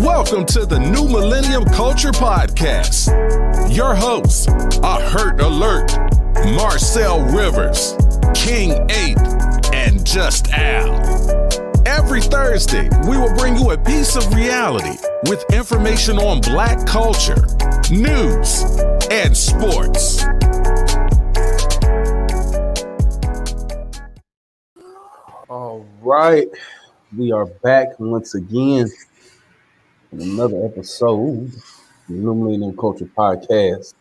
Welcome to the new Millennial Culture Podcast. Your hosts are Hurt Alert, Marcel Rivers, King 8, and Just Al. Every Thursday, we will bring you a piece of reality with information on Black culture, news, and sports. All right, we are back once again in another episode of the New Millennial Culture Podcast.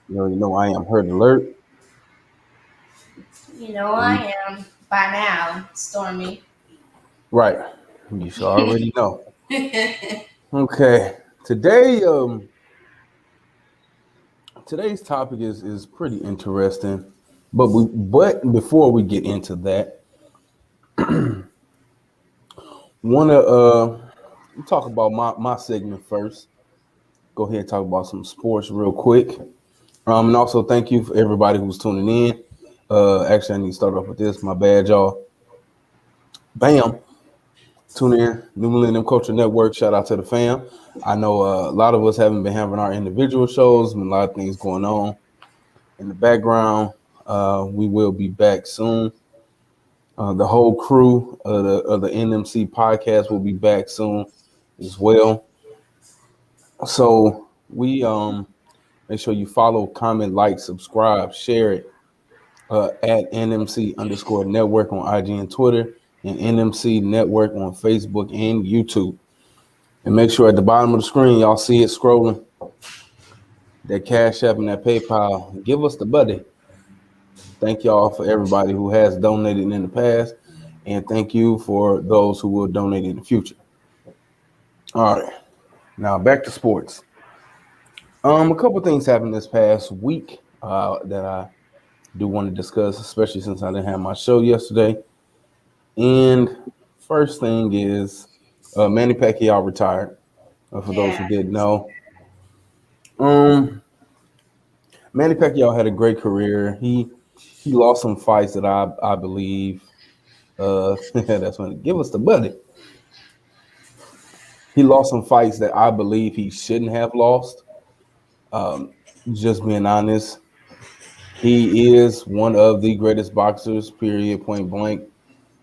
You already know I am Hurt Alert. You know I am by now, Stormy. Right, you should already know. Okay, today's topic is pretty interesting, but before we get into that, wanna talk about my segment first. Go ahead and talk about some sports real quick. And also thank you for everybody who's tuning in. Actually, I need to start off with this. My bad, y'all. Bam. Tune in. New Millennial Culture Network. Shout out to the fam. I know a lot of us haven't been having our individual shows. A lot of things going on in the background. We will be back soon. The whole crew of the NMC podcast will be back soon as well. So we make sure you follow, comment, like, subscribe, share it at NMC_network on IG and Twitter, and NMC Network on Facebook and YouTube. And make sure at the bottom of the screen y'all see it scrolling, that CashApp and that PayPal. Give us the buddy. Thank y'all for everybody who has donated in the past, and thank you for those who will donate in the future. All right, now back to sports. A couple things happened this past week that I do want to discuss, especially since I didn't have my show yesterday. And first thing is Manny Pacquiao retired. For those who didn't know, Manny Pacquiao had a great career. He lost some fights that I believe. That's when give us the buddy. He lost some fights that I believe he shouldn't have lost. Just being honest, he is one of the greatest boxers. Period. Point blank.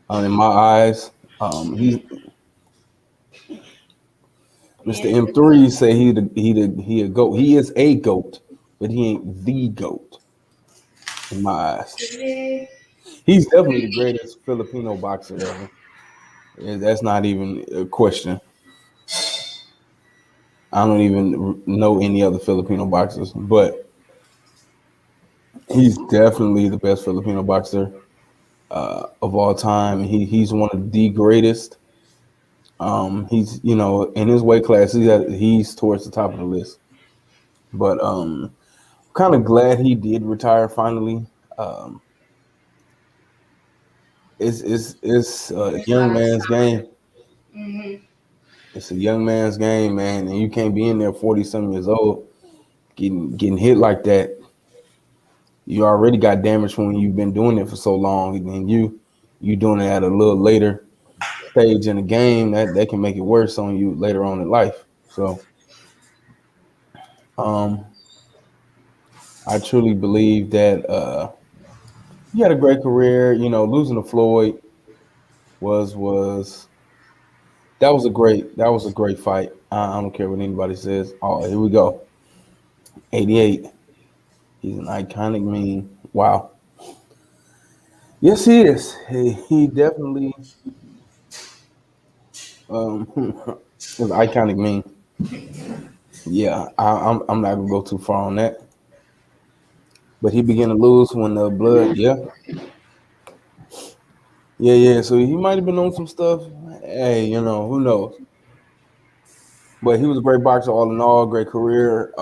In my eyes, he's Mr. M3 say he a goat. He is a goat, but he ain't the goat in my eyes. He's definitely the greatest Filipino boxer ever. That's not even a question. I don't even know any other Filipino boxers, but he's definitely the best Filipino boxer of all time. He's one of the greatest. He's in his weight class, he's towards the top of the list. But kind of glad he did retire finally. Um, it's a There's a young lot of man's game. time. Hmm. It's a young man's game, man, and you can't be in there 40 some years old getting hit like that. You already got damage from when you've been doing it for so long, and then you doing it at a little later stage in the game that can make it worse on you later on in life. So um, I truly believe that he had a great career. Losing to Floyd was that was a great fight. I don't care what anybody says. Oh, here we go. 88. He's an iconic meme. Wow. Yes, he is. He definitely is an iconic meme. Yeah, I'm not gonna go too far on that. But he began to lose when the blood. Yeah, yeah. So he might have been on some stuff. Hey, who knows? But he was a great boxer all in all. Great career.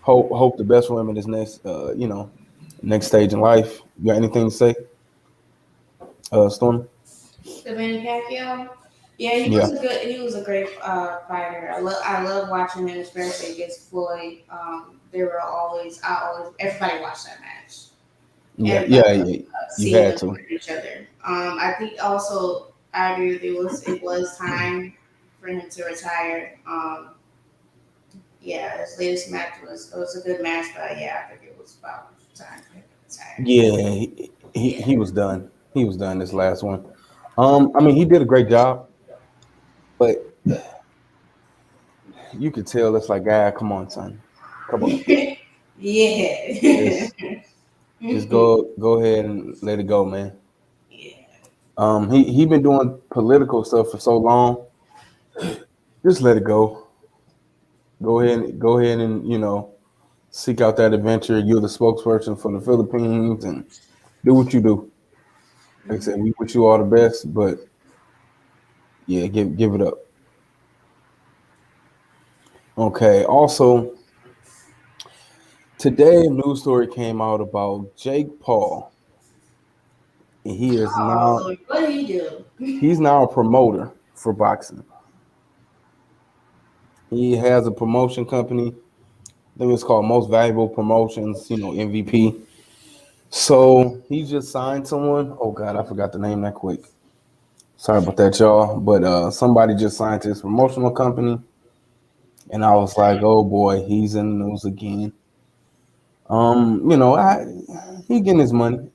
Hope the best for him in his next stage in life. You got anything to say, Storm? The Manny Pacquiao. Yeah, Yeah, he was a great fighter. I love watching him, especially against Floyd. They were everybody watched that match. yeah, Everybody yeah, was yeah. You seeing had them to. fight each other. I think also I agree with you. It was time for him to retire. Yeah, his latest match was a good match, but yeah, I think it was about time for him to retire. Yeah, he Yeah. was done. He was done this last one. I mean, he did a great job, but you could tell it's like, come on, son, come on, Yeah. just just go ahead and let it go, man. Yeah. He been doing political stuff for so long. Just let it go. Go ahead and seek out that adventure. You're the spokesperson for the Philippines, and do what you do. Like I said, we wish you all the best, but yeah, give it up. Okay. Also, today a news story came out about Jake Paul, and Oh Lord, what did he do? he's now a promoter for boxing. He has a promotion company. I think it's called Most Valuable Promotions. MVP. So he just signed someone. Oh God, I forgot the name that quick. Sorry about that, y'all. But somebody just signed to his promotional company, and I was like, oh boy, he's in the news again. He getting his money.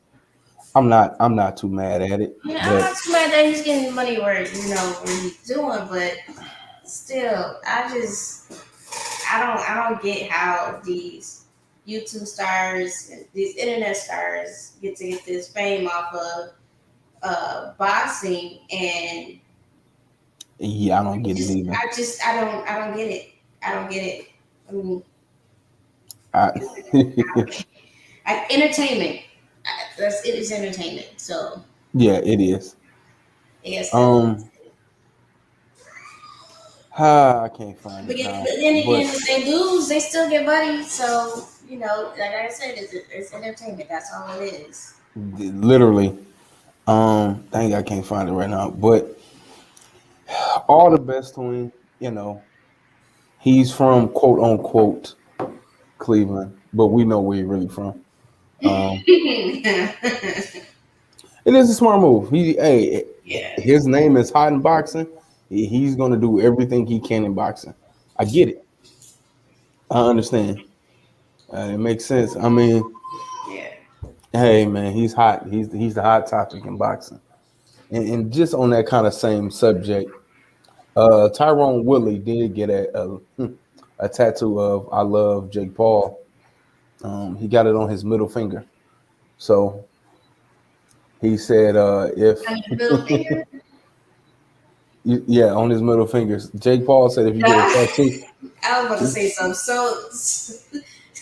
I'm not too mad at it, Yeah, I'm but not too mad that he's getting money where he's doing, but still, I don't get how these YouTube stars, these internet stars get this fame off of boxing, and yeah, I don't get it either. I don't get it. I don't get it. I mean, I, like entertainment. It is entertainment. So yeah, it is. I guess that's. Um, I can't find it But now, then but again, if they lose, they still get money. So like I said, it's entertainment. That's all it is. literally, dang, I can't find it right now. But all the best to him. You know, he's from quote unquote Cleveland, but we know where he's really from. Um, it is a smart move. Yeah. His name is hot in boxing. He's going to do everything he can in boxing. I get it. I understand. It makes sense. I mean, Yeah. hey man, he's hot. He's the hot topic in boxing. And just on that kind of same subject, Tyrone Woodley did get a tattoo of "I love Jake Paul." He got it on his middle finger. So he said, I if mean, middle finger. Yeah, on his middle fingers. Jake Paul said if you get a tattoo, I was about to say something. So,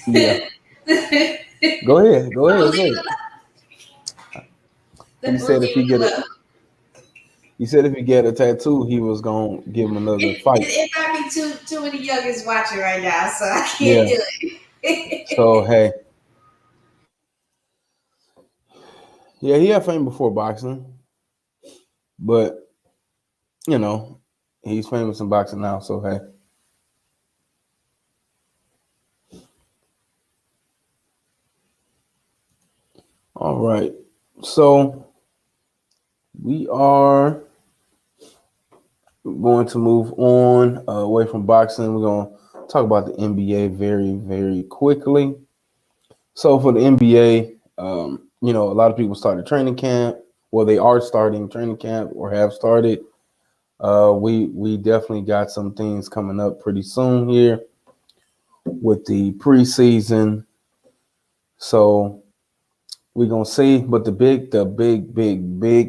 yeah. the Go ahead, say it. He we'll said if leave he it get a alone. he said if he get a tattoo, he was gonna give him another fight. It might be too many youngins watching right now, so I can't Yeah. do it. So hey, yeah, he had fame before boxing, but you know, he's famous in boxing now. So hey, all right. So we are going to move on away from boxing. We're going to talk about the NBA very, very quickly. So for the NBA, a lot of people started training camp. Well, they are starting training camp or have started. We definitely got some things coming up pretty soon here with the preseason. So we're gonna see. But the big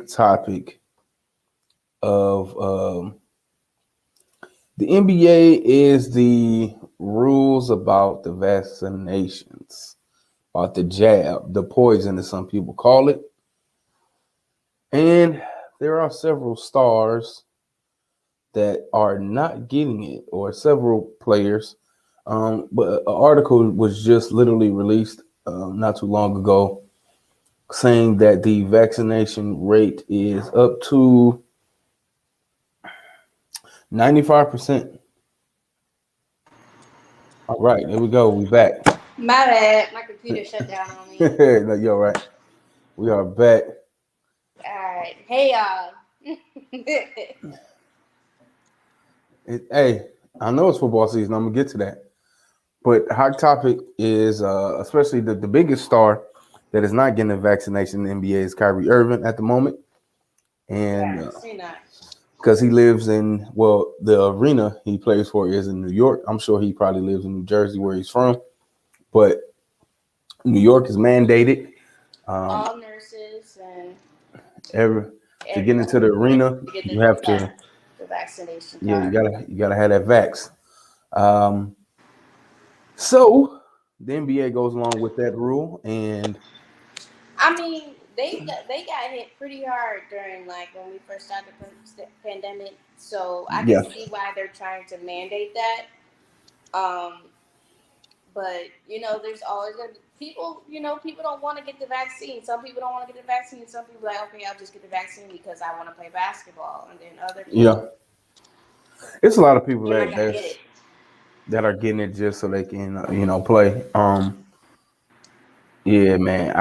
topic of the NBA is the rules about the vaccinations, about the jab, the poison, as some people call it. And there are several stars that are not getting it, or several players. But an article was just literally released not too long ago saying that the vaccination rate is up to 95%. All right, there we go. We back. My bad. My computer shut down on me. No, you're right. We are back. Alright. Hey y'all. Hey, I know it's football season. I'm gonna get to that. But hot topic is especially the biggest star that is not getting a vaccination in the NBA is Kyrie Irving at the moment, and Yeah, see that. because he lives in the arena he plays for is in New York. I'm sure he probably lives in New Jersey where he's from, but New York is mandated. All nurses and Ever to get into the everybody arena, to get you have to the vaccination yeah card. you gotta have that vax. Um, so the NBA goes along with that rule, and I mean, they got hit pretty hard during like when we first started the pandemic. So I can yeah, see why they're trying to mandate that. Um, but there's always gonna be people. People don't want to get the vaccine. Some people don't want to get the vaccine. Some people are like, okay, I'll just get the vaccine because I want to play basketball. And then other yeah. people, It's a lot of people you're not gonna get it. that are getting it just so they can play. Yeah, man.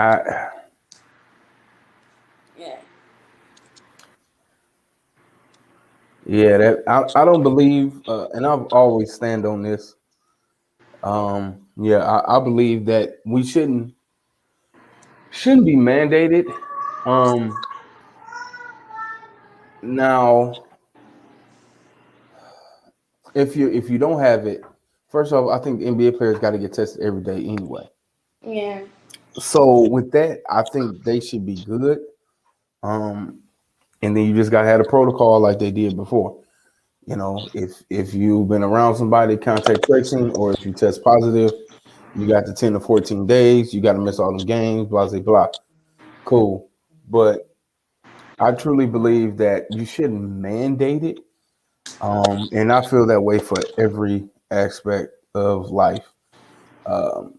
Yeah. I don't believe, and I've always stand on this. I believe that we shouldn't be mandated. Um, Now, if you don't have it, first off, I think the NBA players got to get tested every day anyway. Yeah. So with that, I think they should be good. Um, and then you just got to have a protocol like they did before. If you've been around somebody, contact tracing, or if you test positive, you got the 10 to 14 days. You got to miss all them games. Blah blah blah. Cool, but I truly believe that you shouldn't mandate it. And I feel that way for every aspect of life. Um,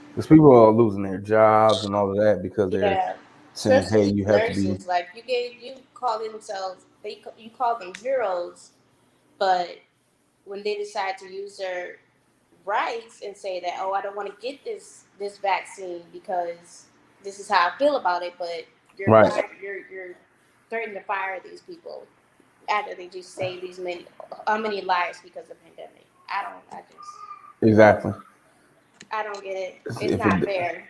because people are losing their jobs and all of that because they're Yeah. saying, "Hey, Especially you these have to be." nurses, like you call themselves, you call them heroes, but when they decide to use their rights and say that, oh, I don't want to get this vaccine because this is how I feel about it, but Right. you're threatening to fire these people after they just say these many lives because of the pandemic. Exactly. I don't get it. It's If not it fair.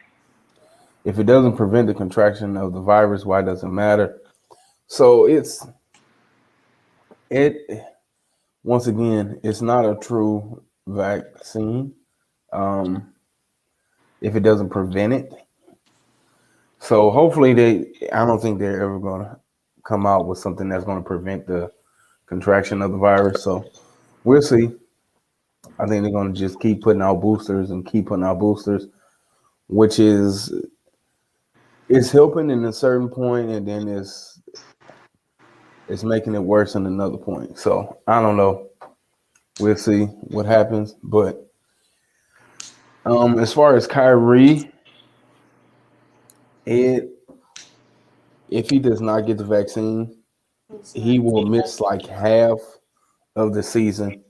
if it doesn't prevent the contraction of the virus, why does it matter? So it once again, it's not a true vaccine um, if it doesn't prevent it. So hopefully I don't think they're ever going to come out with something that's going to prevent the contraction of the virus. So we'll see. I think they're going to just keep putting out boosters and keep putting out boosters, which is helping in a certain point, and then it's making it worse in another point. So I don't know. We'll see what happens. But as far as Kyrie, it if he does not get the vaccine, It's he not will miss like half of the season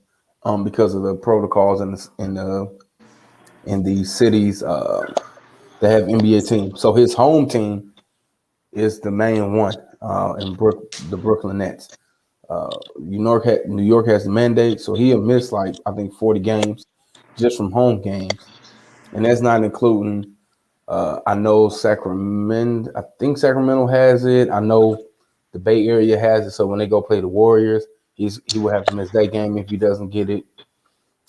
because of the protocols in the cities that have NBA teams. So his home team is the main one the Brooklyn Nets. New York has the mandate, so he'll miss like I think 40 games just from home games, and that's not including. I know Sacramento. I think Sacramento has it. I know the Bay Area has it. So when they go play the Warriors, he will have to miss that game if he doesn't get it.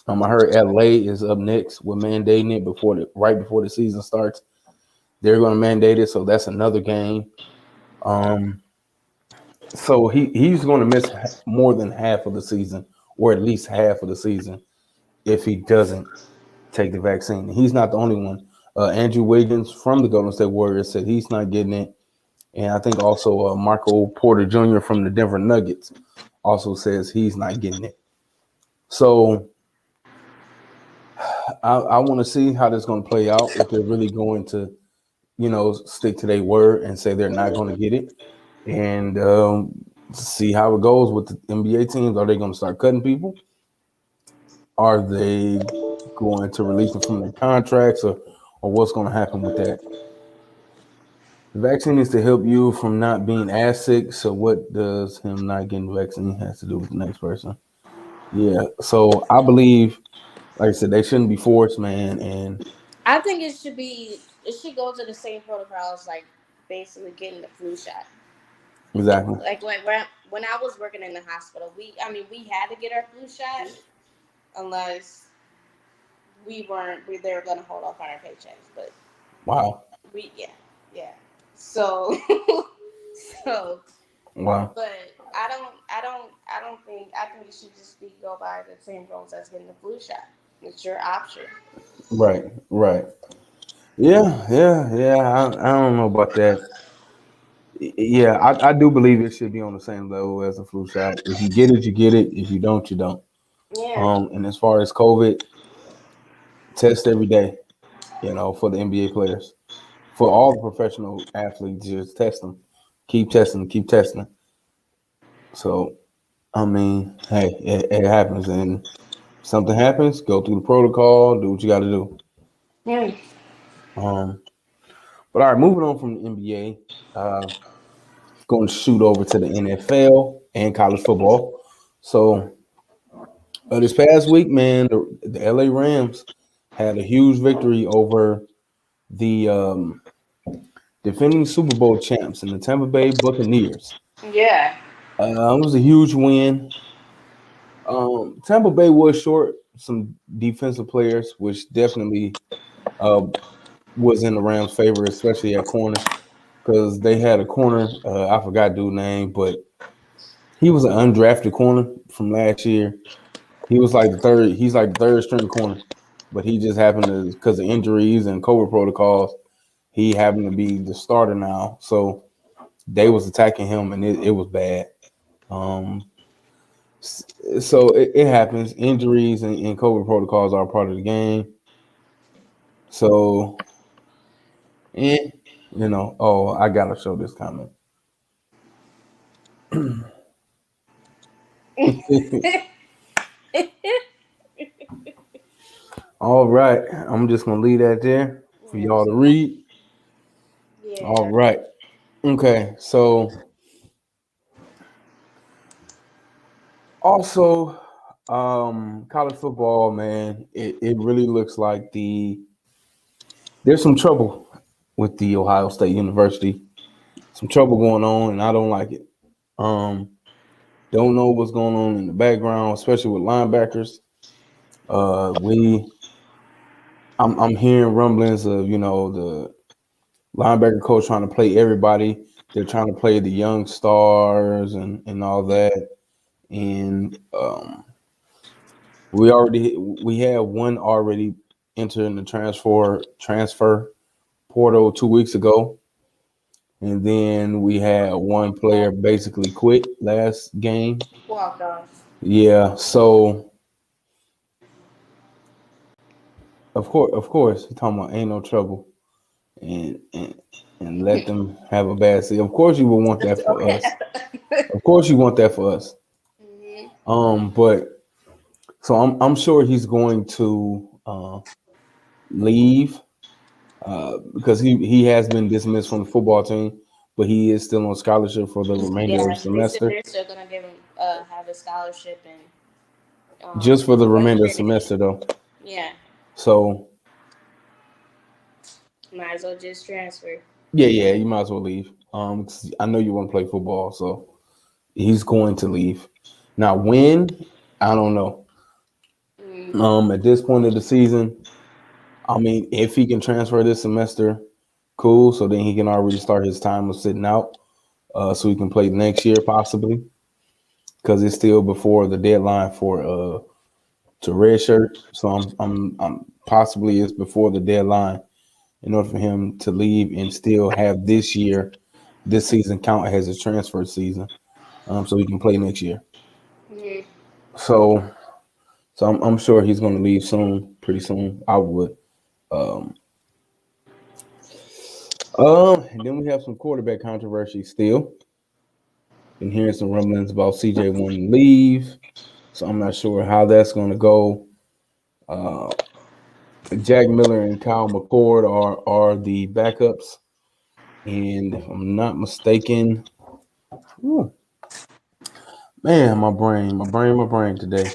I heard LA is up next with mandating it right before the season starts. They're going to mandate it, so that's another game. Um, so he's going to miss more than half of the season, or at least half of the season, if he doesn't take the vaccine. He's not the only one. Andrew Wiggins from the Golden State Warriors said he's not getting it, and I think also Michael Porter Jr. from the Denver Nuggets also says he's not getting it. So I want to see how this is going to play out. If they're really going to, stick to their word and say they're not going to get it, and see how it goes with the NBA teams. Are they going to start cutting people? Are they going to release them from their contracts, or what's going to happen with that? The vaccine is to help you from not being as sick. So what does him not getting the vaccine has to do with the next person? Yeah. So I believe, like I said, they shouldn't be forced, man. And I think it should go to the same protocols like basically getting the flu shot. exactly. Like when I was working in the hospital, we had to get our flu shot unless they were gonna hold off on our paychecks. But Wow. yeah. So so Wow. but I think it should just be go by the same rules as getting the flu shot. It's your option. Right. Right. Yeah. Yeah. Yeah. I don't know about that. Yeah, I do believe it should be on the same level as a flu shot. If you get it, you get it. If you don't, you don't. Yeah. And as far as COVID, test every day. For the NBA players, for all the professional athletes, just test them, keep testing, keep testing. So I mean, hey, it happens, and if something happens, go through the protocol, do what you got to do. Yeah. Um, but all right, moving on from the NBA, going to shoot over to the NFL and college football. So this past week, man, the LA Rams had a huge victory over the defending Super Bowl champs and the Tampa Bay Buccaneers. Yeah. It was a huge win. Tampa Bay was short some defensive players, which definitely uh, was in the Rams' favor, especially at corner, because they had a corner. I forgot dude's name, but he was an undrafted corner from last year. He was like the third. He's like the third string corner, but he just happened to, because of injuries and COVID protocols, he happened to be the starter now. So they was attacking him, and it was bad. Um, so it happens. Injuries and COVID protocols are part of the game. So, eh, oh, I gotta show this comment. All right, I'm just gonna leave that there for y'all to read. All Yeah. right, okay. So also, college football, man, it really looks like there's some trouble with the Ohio State University. Some trouble going on, and I don't like it. Um, don't know what's going on in the background, especially with linebackers. We I'm hearing rumblings of the linebacker coach trying to play everybody. They're trying to play the young stars and all that. and we had one already entered in the transfer portal 2 weeks ago, and then we had one player basically quit last game. Walked off. Yeah, so of course, you're talking about ain't no trouble, and and let them have a bad season. Of course, you would want that for Okay. us. Of course, you want that for us. Mhm. But so I'm sure he's going to leave because he has been dismissed from the football team, but he is still on scholarship for the remainder of the Yeah, they said semester. they're still gonna give him have a scholarship and Just for the but he remainder of the finished. semester, though. Yeah, So might as well just transfer. yeah, you might as well leave. 'Cause I know you want to play football, so he's going to leave. Now, when I don't know. Mm. At this point of the season, I mean, if he can transfer this semester, cool. So then he can already start his time of sitting out, so he can play next year possibly, because it's still before the deadline for to redshirt. So I'm possibly it's before the deadline in order for him to leave and still have this season count as his transfer season, so he can play next year. Mhm. So I'm sure he's going to leave soon, pretty soon. I would. Um, and then we have some quarterback controversy still. Been hearing some rumblings about CJ wanting to leave, so I'm not sure how that's going to go. Uh, Jack Miller and Kyle McCord are the backups, and if I'm not mistaken, ooh, man, my brain today.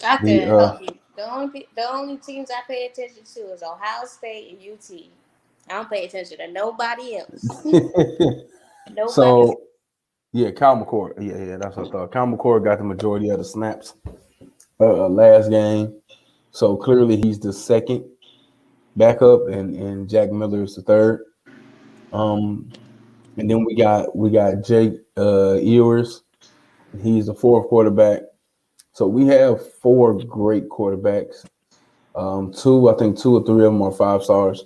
I The could help you. The only teams I pay attention to is Ohio State and UT. I don't pay attention to nobody else. Nobody else. so yeah, Kyle McCord. Yeah, that's what I thought. Kyle McCord got the majority of the snaps last game, so clearly he's the second backup, and Jack Miller is the third. Um, and then we got Jake Ewers. He's the fourth quarterback. So we have four great quarterbacks. I think two or three of them are 5 stars.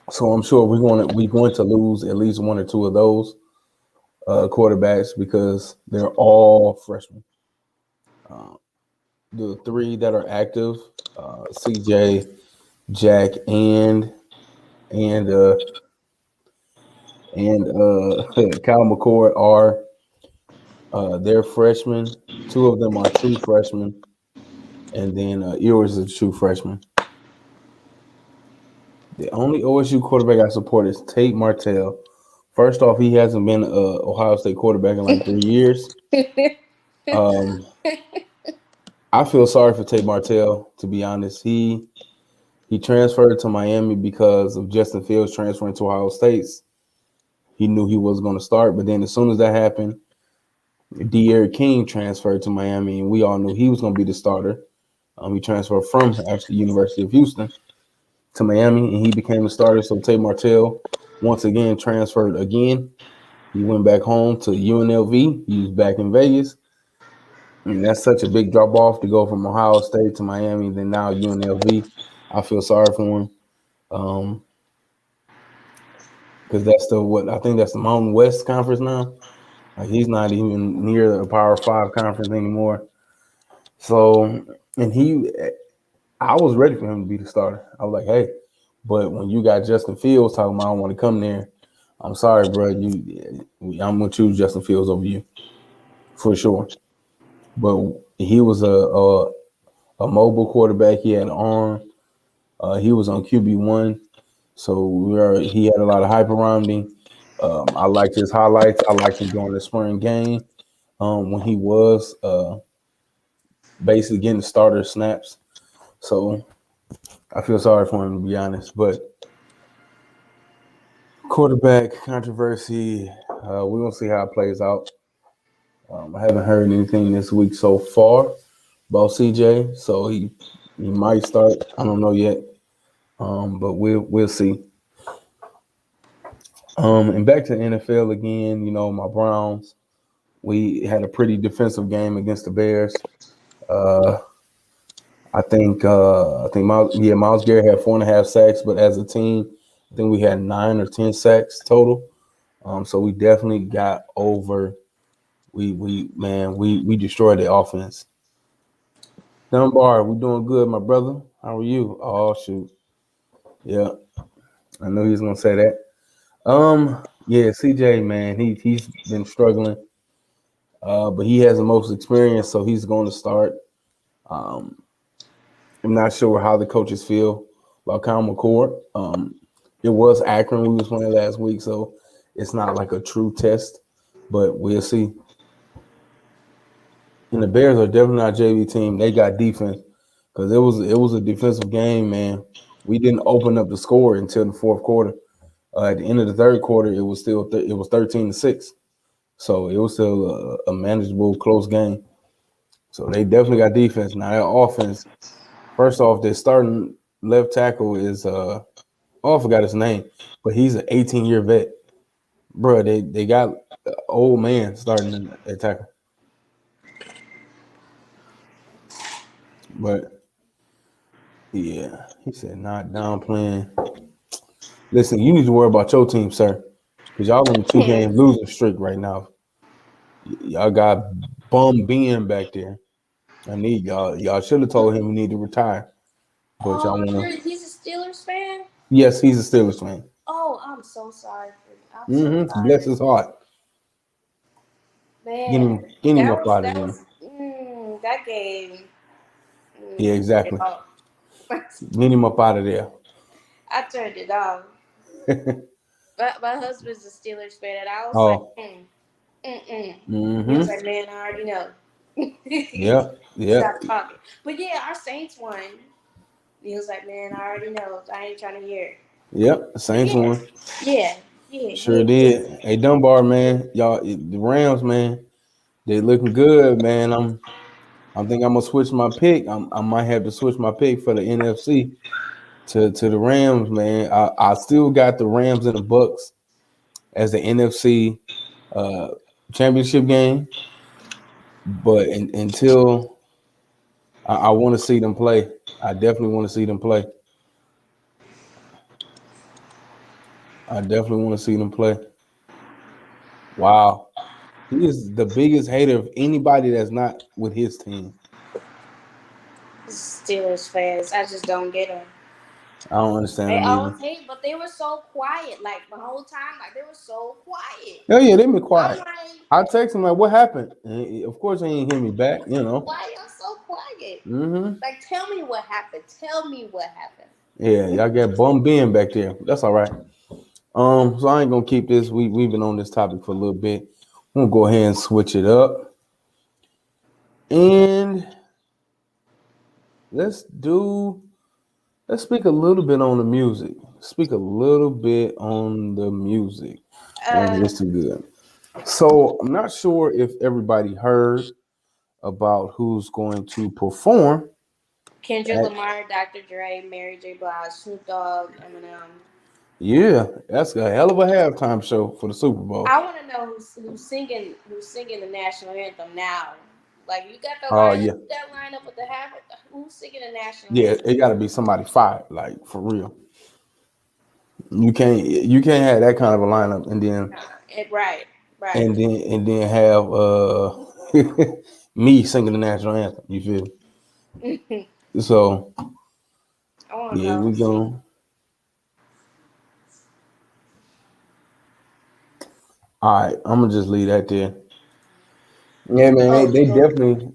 So I'm sure we're going to lose at least one or two of those quarterbacks because they're all freshmen. Uh, the three that are active, CJ, Jack, and and Kyle McCord are they're freshmen. Two of them are true freshmen, and then Ewers is a true freshman. The only OSU quarterback I support is Tate Martell. First off, he hasn't been an Ohio State quarterback in like 3 years. Um, I feel sorry for Tate Martell, to be honest. He transferred to Miami because of Justin Fields transferring to Ohio State. He knew he was going to start, but then as soon as that happened, De'Aaron King transferred to Miami, and we all knew he was going to be the starter. He transferred from actually University of Houston to Miami, and he became the starter. So Tate Martell once again transferred again. He went back home to UNLV. He was back in Vegas. And that's such a big drop off to go from Ohio State to Miami, then now UNLV. I feel sorry for him. Because that's the what I think that's the Mountain West Conference now. Like he's not even near the Power Five conference anymore. So and I was ready for him to be the starter. I was like, hey, but when you got Justin Fields talking about I don't want to come there, I'm sorry, bro. I'm gonna choose Justin Fields over you for sure. But he was a mobile quarterback. He had an arm. He was on QB1, so he had a lot of hype around him. I liked his highlights. I liked him during the spring game when he was basically getting starter snaps. So I feel sorry for him to be honest. But quarterback controversy, we're gonna see how it plays out. I haven't heard anything this week so far about CJ, so he might start. I don't know yet, but we'll see. And back to the NFL again. You know my Browns. We had a pretty defensive game against the Bears. Uh, I think Miles Garrett had 4.5 sacks, but as a team, I think we had 9 or 10 sacks total. So we definitely got over. We destroyed the offense. Dunbar, we doing good, my brother. How are you? Oh shoot, yeah, I knew he was gonna say that. Yeah, CJ, man, he's been struggling, but he has the most experience, so he's going to start. Um, I'm not sure how the coaches feel about Kyle McCord. It was Akron we was playing last week, so it's not like a true test, but we'll see. And the Bears are definitely not a JV team. They got defense because it was a defensive game, man. We didn't open up the score until the fourth quarter. At the end of the third quarter, it was still it was 13-6, so it was still a manageable, close game. So they definitely got defense. Now their offense, first off, their starting left tackle is oh, I forgot his name, but he's an 18-year vet, bro. They got an old man starting at tackle, but yeah, he said not downplaying. Listen, you need to worry about your team, sir, because y'all on a 2 game losing streak right now. Y'all got bum Ben back there. I need y'all. Y'all should have told him we need to retire, but y'all Oh, wanna. he's a Steelers fan. Yes, he's a Steelers fan. Oh, I'm so sorry. I'm so Bless sorry, his heart. man. Get him That up was out of there. that game. Yeah, I turned it exactly. off. Get him up out of there. I turned it off. But my husband's a Steelers fan, and I was like, Oh, mm. He was mm-hmm. like, man, I already know. Yep, yep, Stop talking. But yeah, our Saints won. He was like, man, I already know. I ain't trying to hear it. yep. The But Saints yeah, won. yeah, yeah, Sure yeah. did. Hey, Dunbar, man, y'all, the Rams, man, they looking good, man. I think I'm gonna switch my pick. I might have to switch my pick for the NFC to the Rams, man. I still got the Rams and the Bucks as the NFC uh, championship game, but until I want to see them play, I definitely want to see them play. I definitely want to see them play. Wow, he is the biggest hater of anybody that's not with his team. Steelers fans, I just don't get them. I don't understand They them either. always hate, but they were so quiet. Like the whole time, like they were so quiet. Oh yeah, they been I'm quiet. like, I text him like, "What happened?" And of course, he ain't hear me back. You know. why y'all so quiet? Mm-hmm. Like, tell me what happened. Tell me what happened. Yeah, y'all got bum Ben back there. That's all right. So I ain't gonna keep this. We've been on this topic for a little bit. I'm gonna go ahead and switch it up, and let's do. Let's speak a little bit on the music. Speak a little bit on the music. Won't get Uh, this too good. So I'm not sure if everybody heard about who's going to perform. Kendrick At, Lamar, Dr. Dre, Mary J. Blige, Snoop Dogg, Eminem. yeah, that's a hell of a halftime show for the Super Bowl. I want to know who's singing the national anthem now. Like you got the Oh lineup, yeah, that lineup with the half. Who's singing the national yeah, anthem? it got to be somebody fired, like for real. You can't have that kind of a lineup and then Right, right. and then and then have me singing the national anthem. You feel? I So want to yeah, know. we go. All right, I'm gonna just leave that there. Yeah, man, Oh,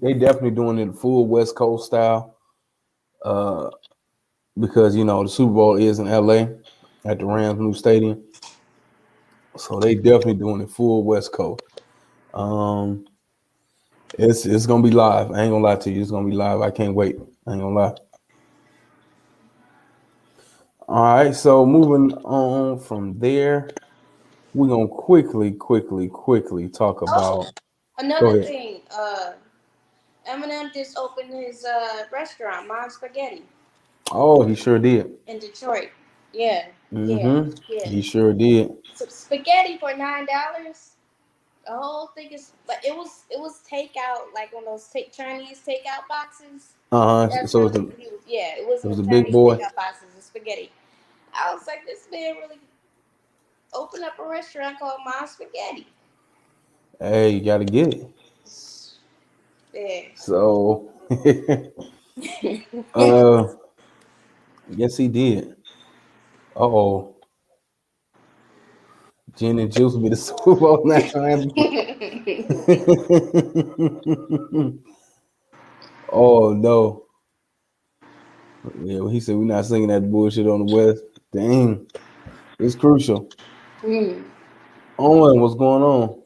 they definitely doing it full West Coast style. Uh, because the Super Bowl is in LA at the Rams new stadium. So they definitely doing it full West Coast. Um it's gonna be live. I ain't gonna lie to you, it's gonna be live. I can't wait. I ain't gonna lie. All right, so moving on from there, we're gonna quickly talk oh, about. Go another ahead. thing. Eminem just opened his restaurant, Mom Spaghetti, Oh, he sure did. in Detroit. Yeah, yeah, Mm-hmm. yeah. He sure did. So spaghetti for $9. The whole thing is like it was takeout, like on those Chinese takeout boxes. That's So really what he was. Yeah, it was it on was a big Chinese boy. takeout boxes of spaghetti. I was like, this man really opened up a restaurant called Mom Spaghetti. Hey, you gotta get it. Yeah. So uh yes he did. Uh-oh. Gin and juice will be the Super Bowl national anthem. Oh no. Yeah, well, he said we're not singing that bullshit on the West. Dang. It's crucial. Mm, Owen, what's going on?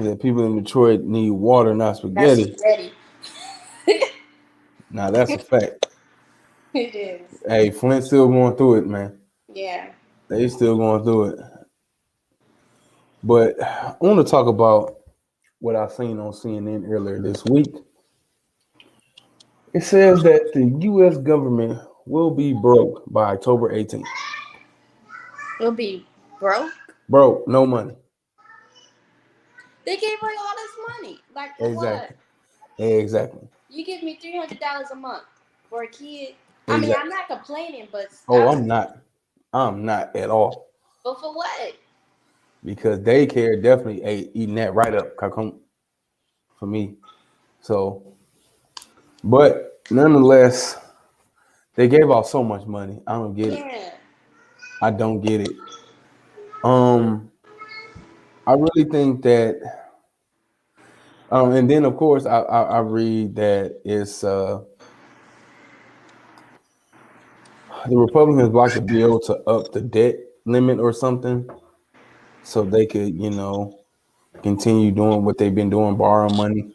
Yeah, people in Detroit need water, not that's spaghetti. spaghetti. Now that's a fact. It is. Hey, Flint's still going through it, man. Yeah. They still going through it. But I want to talk about what I seen on CNN earlier this week. It says that the U.S. government will be broke by October 18th. It'll be broke. Broke, no money. They gave away all this money. Like for what? Exactly. Exactly. You give me $300 a month for a kid. I mean, I'm Exactly. not complaining, but Oh, I'm not. I'm not at all. But for what? Because daycare definitely ain't eating that right up for me. So, but nonetheless, they gave out so much money. I don't get it. Yeah. I don't get it. Um, I really think that. And then of course I read that it's the Republicans blocked the bill to up the debt limit or something, so they could continue doing what they've been doing, borrowing money.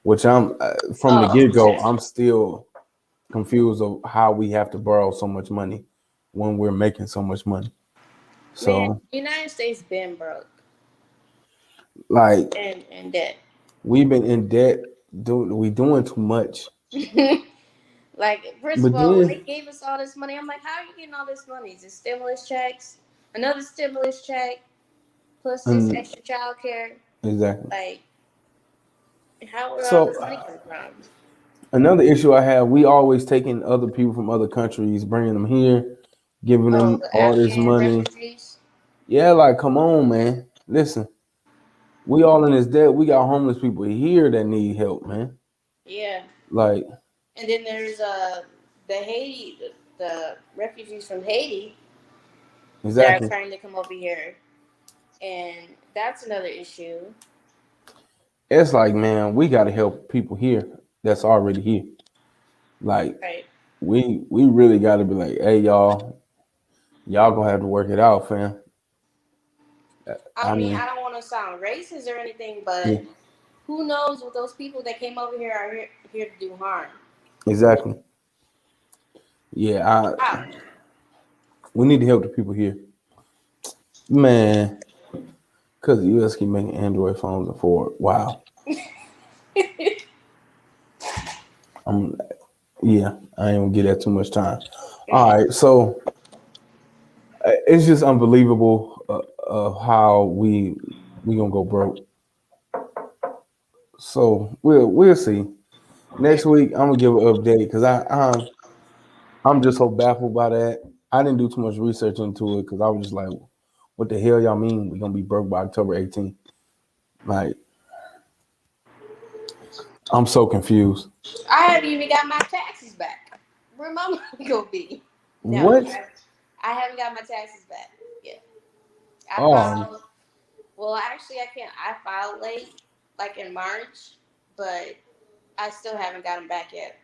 Which I'm from the Oh, get go, I'm still confused of how we have to borrow so much money when we're making so much money. man, So the United States been broke like and debt. we've been in debt, we doing too much. Like, first of But all, when they then, gave us all this money, I'm like, how are you getting all this money? Is it stimulus checks? Another stimulus check plus this and extra child care? exactly. Like, how where all So this money come from? another issue I have, we always taking other people from other countries, bringing them here, giving Oh, them the all this Afghan money. refugees? Yeah, like come on, man. Listen, we all in this debt. We got homeless people here that need help, man. Yeah. Like And then there's the Haiti, the refugees from Haiti that are exactly. trying to come over here. And that's another issue. It's like, man, we got to help people here that's already here. Like Right. we really got to be like, hey, y'all gonna have to work it out, fam. I I mean, mean, I don't want to sound racist or anything, but yeah, who knows what those people that came over here are here to do harm. exactly. Yeah, Wow. we need to help the people here, man. Because the U.S. keep making Android phones afford. Wow. I'm Yeah, I ain't gonna give that too much time. All right, so it's just unbelievable how we gonna go broke. So we'll see. Next week I'm gonna give an update because I'm just so baffled by that. I didn't do too much research into it because I was just like, what the hell y'all mean we gonna be broke by October 18th? Like I'm so confused. I haven't even got my taxes back. Where my money gonna be? No, What? I haven't got my taxes back yet. I Oh, filed. Well, actually, I can't. I filed late, like in March, but I still haven't got them back yet.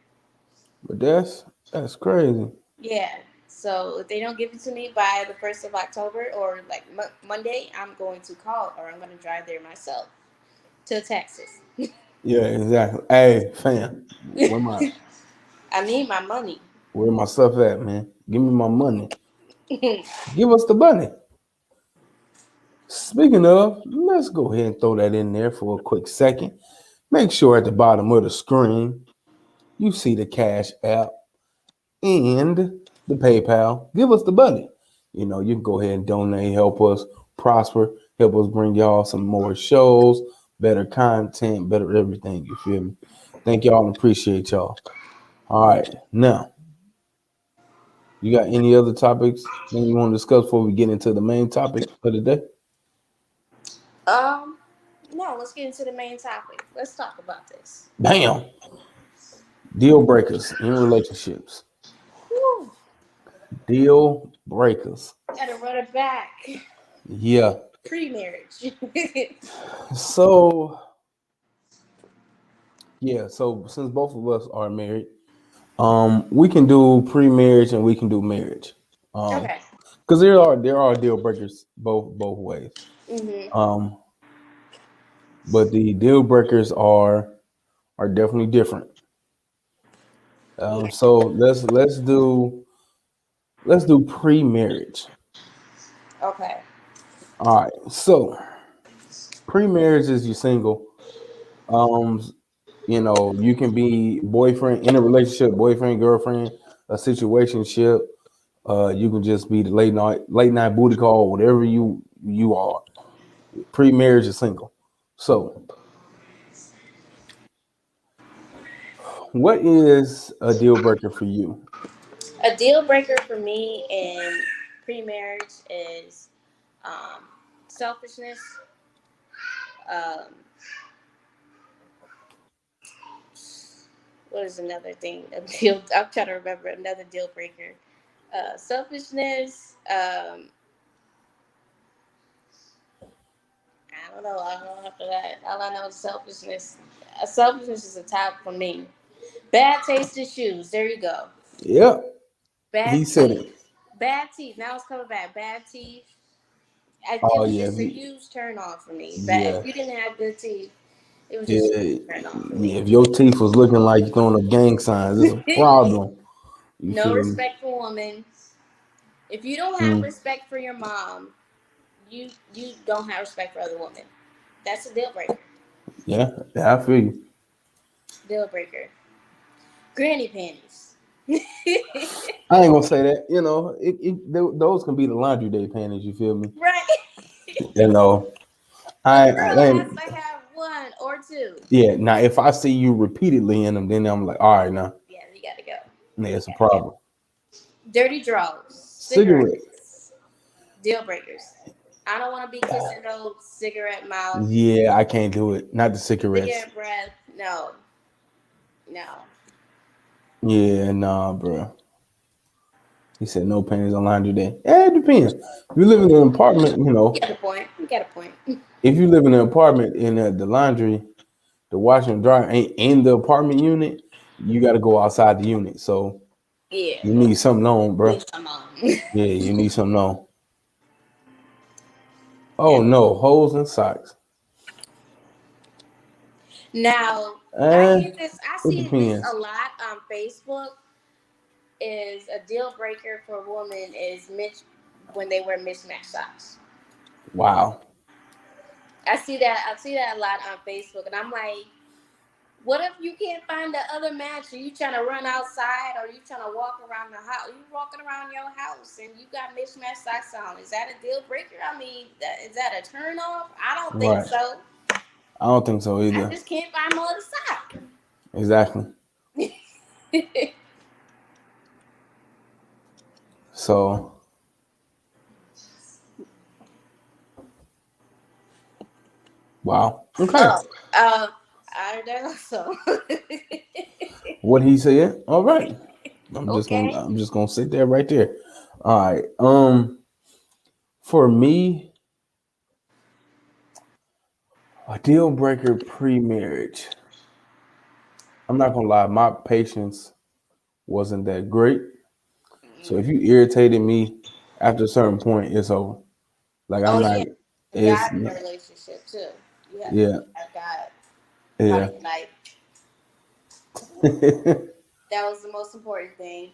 but that's crazy. Yeah. So if they don't give it to me by the 1st of October or like Monday, I'm going to call or I'm going to drive there myself to Texas. Yeah, exactly. Hey, fam, I need my money. where my stuff at, man? Give me my money. Give us the money. Speaking of, let's go ahead and throw that in there for a quick second. Make sure at the bottom of the screen you see the Cash App and the PayPal. Give us the money. You can go ahead and donate, help us prosper, help us bring y'all some more shows, better content, better everything. You feel me? Thank y'all and appreciate y'all. All right, now you got any other topics that you want to discuss before we get into the main topic for the day? Um, no, let's get into the main topic. Let's talk about this. Bam. Deal breakers in relationships. Whew, Deal breakers. gotta run it back. Yeah. Pre-marriage. So yeah, so since both of us are married, we can do pre-marriage and we can do marriage. Okay. Because there are deal breakers both ways. Mhm. Um, but the deal breakers are definitely different. Yeah. So let's do pre-marriage. Okay. All right. So pre-marriage is you single. Um, you can be boyfriend in a relationship, boyfriend, girlfriend, a situationship. You can just be the late night booty call, whatever you are. Pre-marriage is single. So, what is a deal breaker for you? A deal breaker for me in pre-marriage is um, selfishness. Um, what is another thing? A deal. I'm trying to remember another deal breaker. Selfishness. I don't know. I don't know after that. All I know is selfishness. Selfishness is a top for me. Bad taste in shoes. There you go. Yep, Bad he said it. teeth. Bad teeth. Now it's coming back. Bad teeth. Oh yeah, It's a huge turn on for me. But yeah, if you didn't have good teeth, it was just a yeah, huge turn on for yeah. me. If your teeth was looking like you're throwing up gang signs, it's a problem. You No feel me? respect for women. If you don't have Mm, respect for your mom, you don't have respect for other women. That's a deal breaker. yeah, yeah, I feel you. Deal breaker. Granny panties. I ain't gonna say that. Those can be the laundry day panties. You feel me? Right. You know, A I girl has ain't. to have one or two. Yeah. Now, if I see you repeatedly in them, then I'm like, all right, now, Yeah, you gotta go. yeah, You it's a gotta go. problem. Dirty drawers, Cigarette. cigarettes, deal breakers. I don't want to be kissing no cigarette mouth, Yeah, I can't do it. Not the cigarettes. cigarette breath. No, no. Yeah, nah, bro. He said no panties on laundry day. Yeah, it depends. If you live in an apartment, You got a point. You got a point. if you live in an apartment in the laundry, the washer and dryer ain't in the apartment unit, you got to go outside the unit. So Yeah, you need something on, bro. need some on. Yeah, you need something on. Yeah. Oh no, holes and socks. Now I Uh, hear this. I it see this a depends. lot on Facebook. Is a deal breaker for women is when they wear mismatched socks. Wow. I see that. I see that a lot on Facebook, and I'm like, what if you can't find the other match? Are you trying to run outside, or are you trying to walk around the house? You walking around your house and you got mismatched socks on? Is that a deal breaker? I mean, is that a turn off? I don't think Right. so. I don't think so I either. just can't find my other sock. Exactly. So wow. Okay. Oh, I don't know. So, What he said. All right. I'm just gonna okay. I'm just gonna sit there right there. All right. For me, a deal breaker pre-marriage. I'm not gonna lie, my patience wasn't that great. So if you irritated me after a certain point, it's over. Like Oh I'm not. yeah, It's God in a relationship too. You have to yeah, have God. yeah. Like that was the most important thing.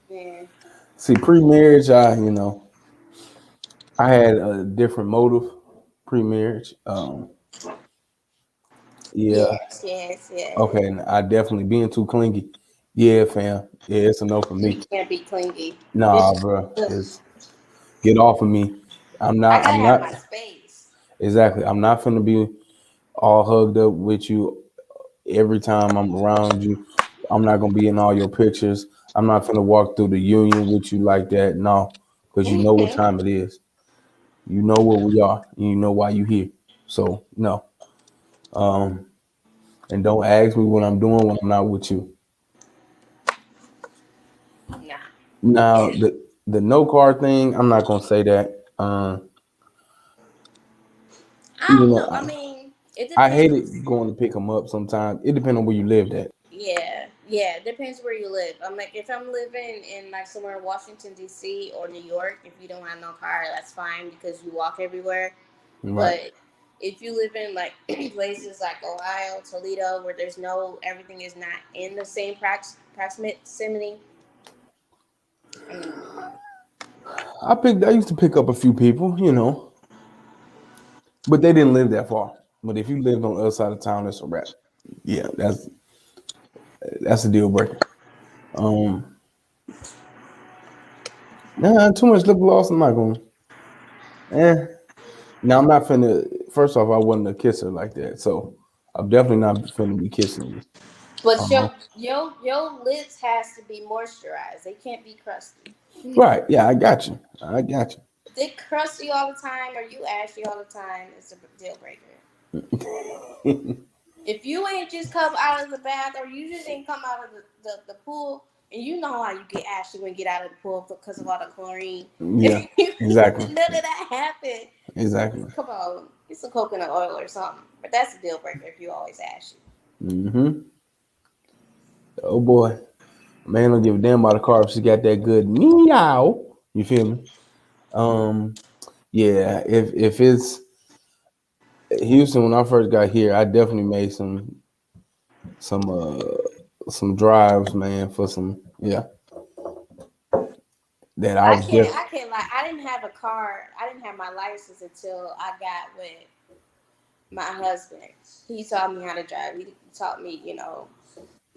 Yeah. See, pre-marriage, I had a different motive pre-marriage. Yeah. Yes, yes, yes. Okay. And I definitely being too clingy. Yeah, fam. Yeah, it's a no for You me. can't be clingy. Nah, It's bro. ugh. It's get off of me. I'm I not. gotta I'm have not. my space. Exactly. I'm not finna be all hugged up with you every time I'm around you. I'm not gonna be in all your pictures. I'm not finna walk through the union with you like that. No, because you know what time it is. You know what we are, and you know why you here. So no. Um, and don't ask me what I'm doing when I'm not with you. Nah. Now the no car thing, I'm not gonna say that. I You don't know, know. I mean, it I hate depends. it going to pick them up sometimes. It depends on where you lived at. Yeah, yeah, it depends where you live. I'm like, if I'm living in like somewhere in Washington D.C. or New York, if you don't have no car, that's fine because you walk everywhere. Right. But if you live in like places like Ohio, Toledo, where there's no, everything is not in the same proximity. Mm, I used to pick up a few people, but they didn't live that far. But if you lived on the other side of town, that's a wrap. Yeah, that's a deal breaker. Um, nah, too much lip gloss. I'm not going. Eh. Now I'm not finna. First off, I wasn't a kisser like that, so I'm definitely not finna be kissing you. but Um, your lips has to be moisturized. They can't be crusty. right? Yeah, I got you. I got If they crusty all the time or you ashy all the time, it's a deal breaker. you. If you ain't just come out of the bath or you just ain't come out of the pool, and you know how you get ashy when you get out of the pool because of all the chlorine. Yeah, If exactly, none of that happened, exactly. come on, get some coconut oil or something. But that's a deal breaker if you always ashy. Mm-hmm. Oh boy, man, don't give a damn about the car if she got that good meow. You feel me? Um, yeah. If it's Houston, when I first got here, I definitely made some some drives, man, for some that I was just I can't lie. I didn't have a car. I didn't have my license until I got with my husband. He taught me how to drive. He taught me,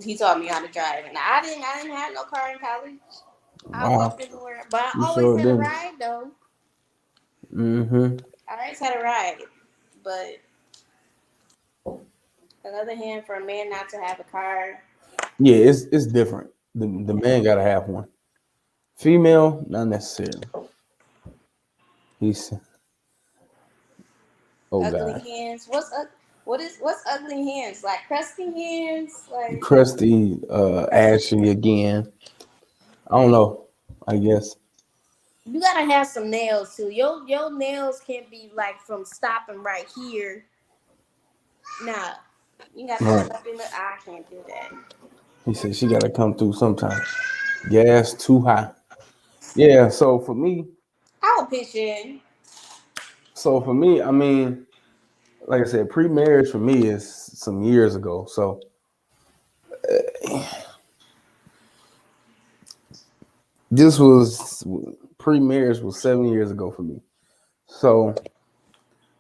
he taught me how to drive, and I didn't have no car in college. I wow. walked everywhere, but I You always sure had a didn't. ride though. Mm-hmm. I always had a ride, but on the other hand, for a man not to have a car, Yeah, it's different. The man gotta have one. Female, not necessarily. He's oh ugly god, hands. What's ugly hands? Like crusty hands? Like crusty, ashy again. I don't know. I guess. you gotta have some nails too. Your nails can't be like from stopping right here. Nah, you got them Right. up in the. I can't do that. He said she gotta come through sometime. Gas too high. Yeah. I will pitch in. So for me, I mean, like I said, pre-marriage for me is some years ago. So this was pre-marriage was 7 years ago for me. So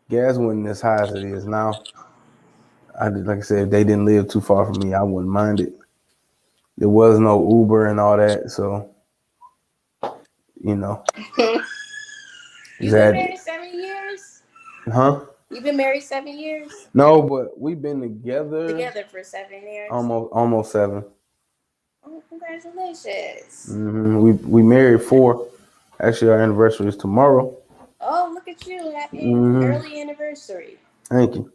gas wasn't as high as it is now. Like I said, if they didn't live too far from me, I wouldn't mind it. There was no Uber and all that, so you know, You've been that, married 7 years. huh? You've been married 7 years. No, but we've been together Together for 7 years. almost 7. Oh, congratulations. We married 4. Actually, our anniversary is tomorrow. Oh, look at you. Happy hmm early anniversary. Thank you.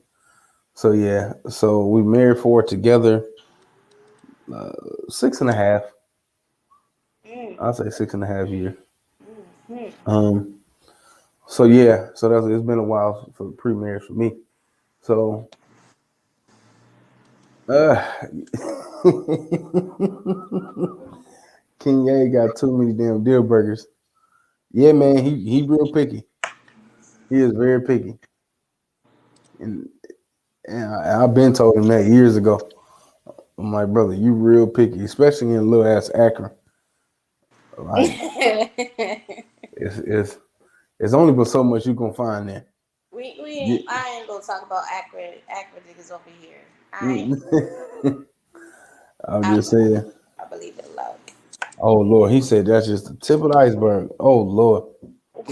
So yeah, so we married 4 together, 6.5. Mm, I'll say 6.5 years. mm. Um, so yeah, so it's been a while for pre-marriage for me. So uh King Ye got too many damn deal burgers. Yeah, man, he real picky. He is very picky, and, I've been told him that years ago. I'm like, brother, you real picky, especially in little ass Akron. Like, it's it's only but so much you gonna find there. we Yeah. ain't. I ain't gonna talk about Accurate niggas over here. I ain't. I'm I, just saying. I believe in love. Oh Lord, he said that's just the tip of the iceberg. Oh Lord,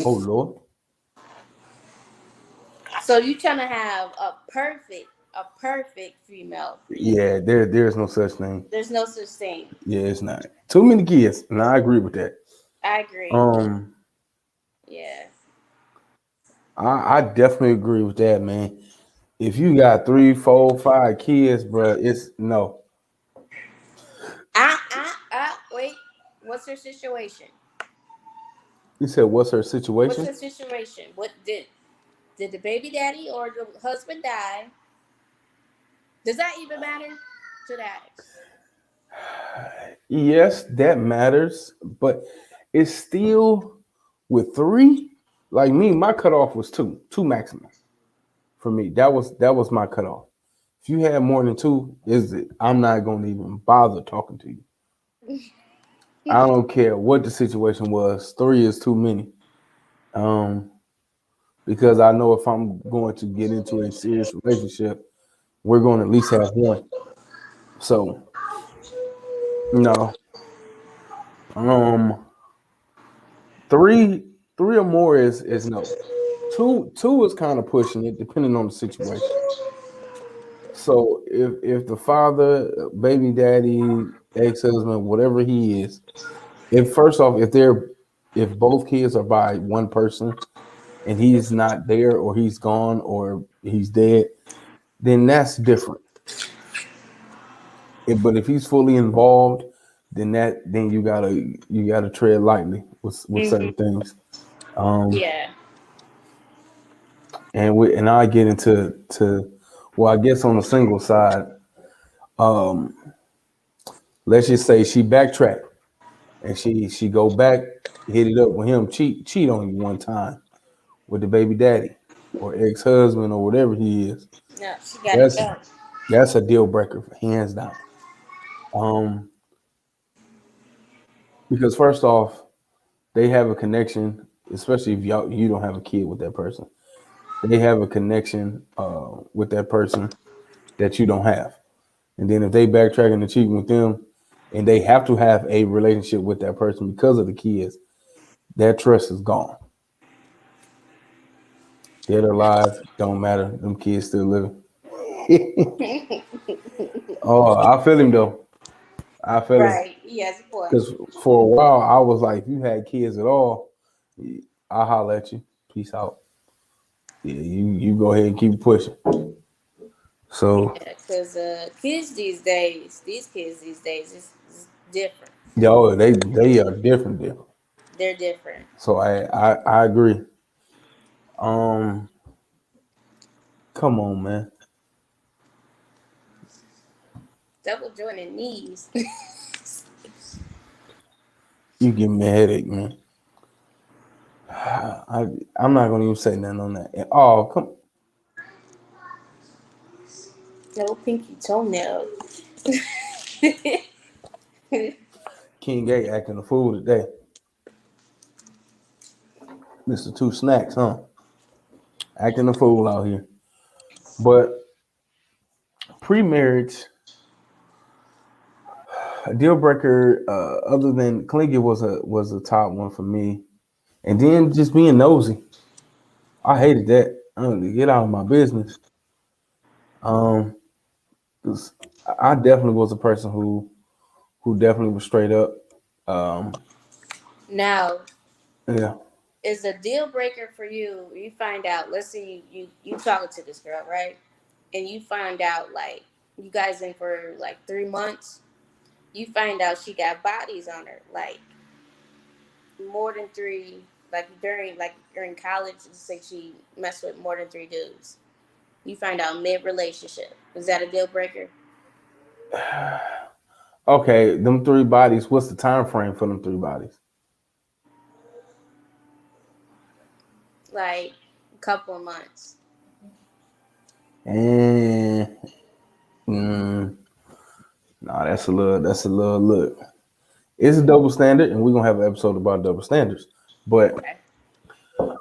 oh Lord. So you trying to have a perfect female for you. Yeah, there's no such thing. There's no such thing. Yeah, it's not. Too many kids, and I agree with that. I agree. Um, Yeah. I definitely agree with that, man. If you got 3, 4, 5 kids, bro, it's no. Wait. What's her situation? You said, what's her What's situation? her situation? What did the baby daddy or the husband die? Does that even matter to that? Yes, that matters, but it's still with 3. Like me, my cutoff was 2, 2 maximum for me. That was my cutoff. If you had more than 2, is it? I'm not gonna even bother talking to you. I don't care what the situation was. 3 is too many. Um, because I know if I'm going to get into a serious relationship, we're going to at least have 1. So no, um, 3, 3 or more is no. Two is kind of pushing it, depending on the situation. So if the father, baby daddy, ex husband, whatever he is, if first off, if both kids are by one person and he's not there or he's gone or he's dead, then that's different. But if he's fully involved, then you gotta tread lightly with certain things. Um, Yeah. and I get into well, I guess on the single side, um, let's just say she backtracked and she go back, hit it up with him, cheat on you one time with the baby daddy or ex husband or whatever he is. No, she got to That's go. that's a deal breaker, hands down. Um, because first off, they have a connection, especially if you don't have a kid with that person. They have a connection with that person that you don't have. And then if they backtrack and cheating with them, and they have to have a relationship with that person because of the kids, that trust is gone. Dead or alive, don't matter. Them kids still living. Oh, I feel him though. I feel him Right. He has a point. because for a while I was like, if you had kids at all, I'll holler at you. Peace out. Yeah, you go ahead and keep pushing. So, Yeah, because these kids these days, is different. yo, they are different. They're different. So I agree. Um, come on, man. Double jointed knees. You give me a headache, man. I'm not gonna even say nothing on that. Oh, come, No pinky toenail. King A acting a fool today. Mr. Two Snacks, huh? Acting a fool out here. But pre-marriage, a deal breaker, other than clingy was a top one for me. And then just being nosy. I hated that. Get out of my business. Um, 'Cause I definitely was a person who definitely was straight up. Um, Now, yeah. is a deal breaker for you? You find out. Let's say you talking to this girl, right? And you find out like you guys in for like 3 months. You find out she got bodies on her, like more than three. Like during college, let's say she messed with more than 3 dudes. You find out mid relationship. Is that a deal breaker? Okay, them 3 bodies. What's the time frame for them 3 bodies? Like a couple of months. And mm, nah, that's a little look. It's a double standard, and we're gonna have an episode about double standards. But Okay.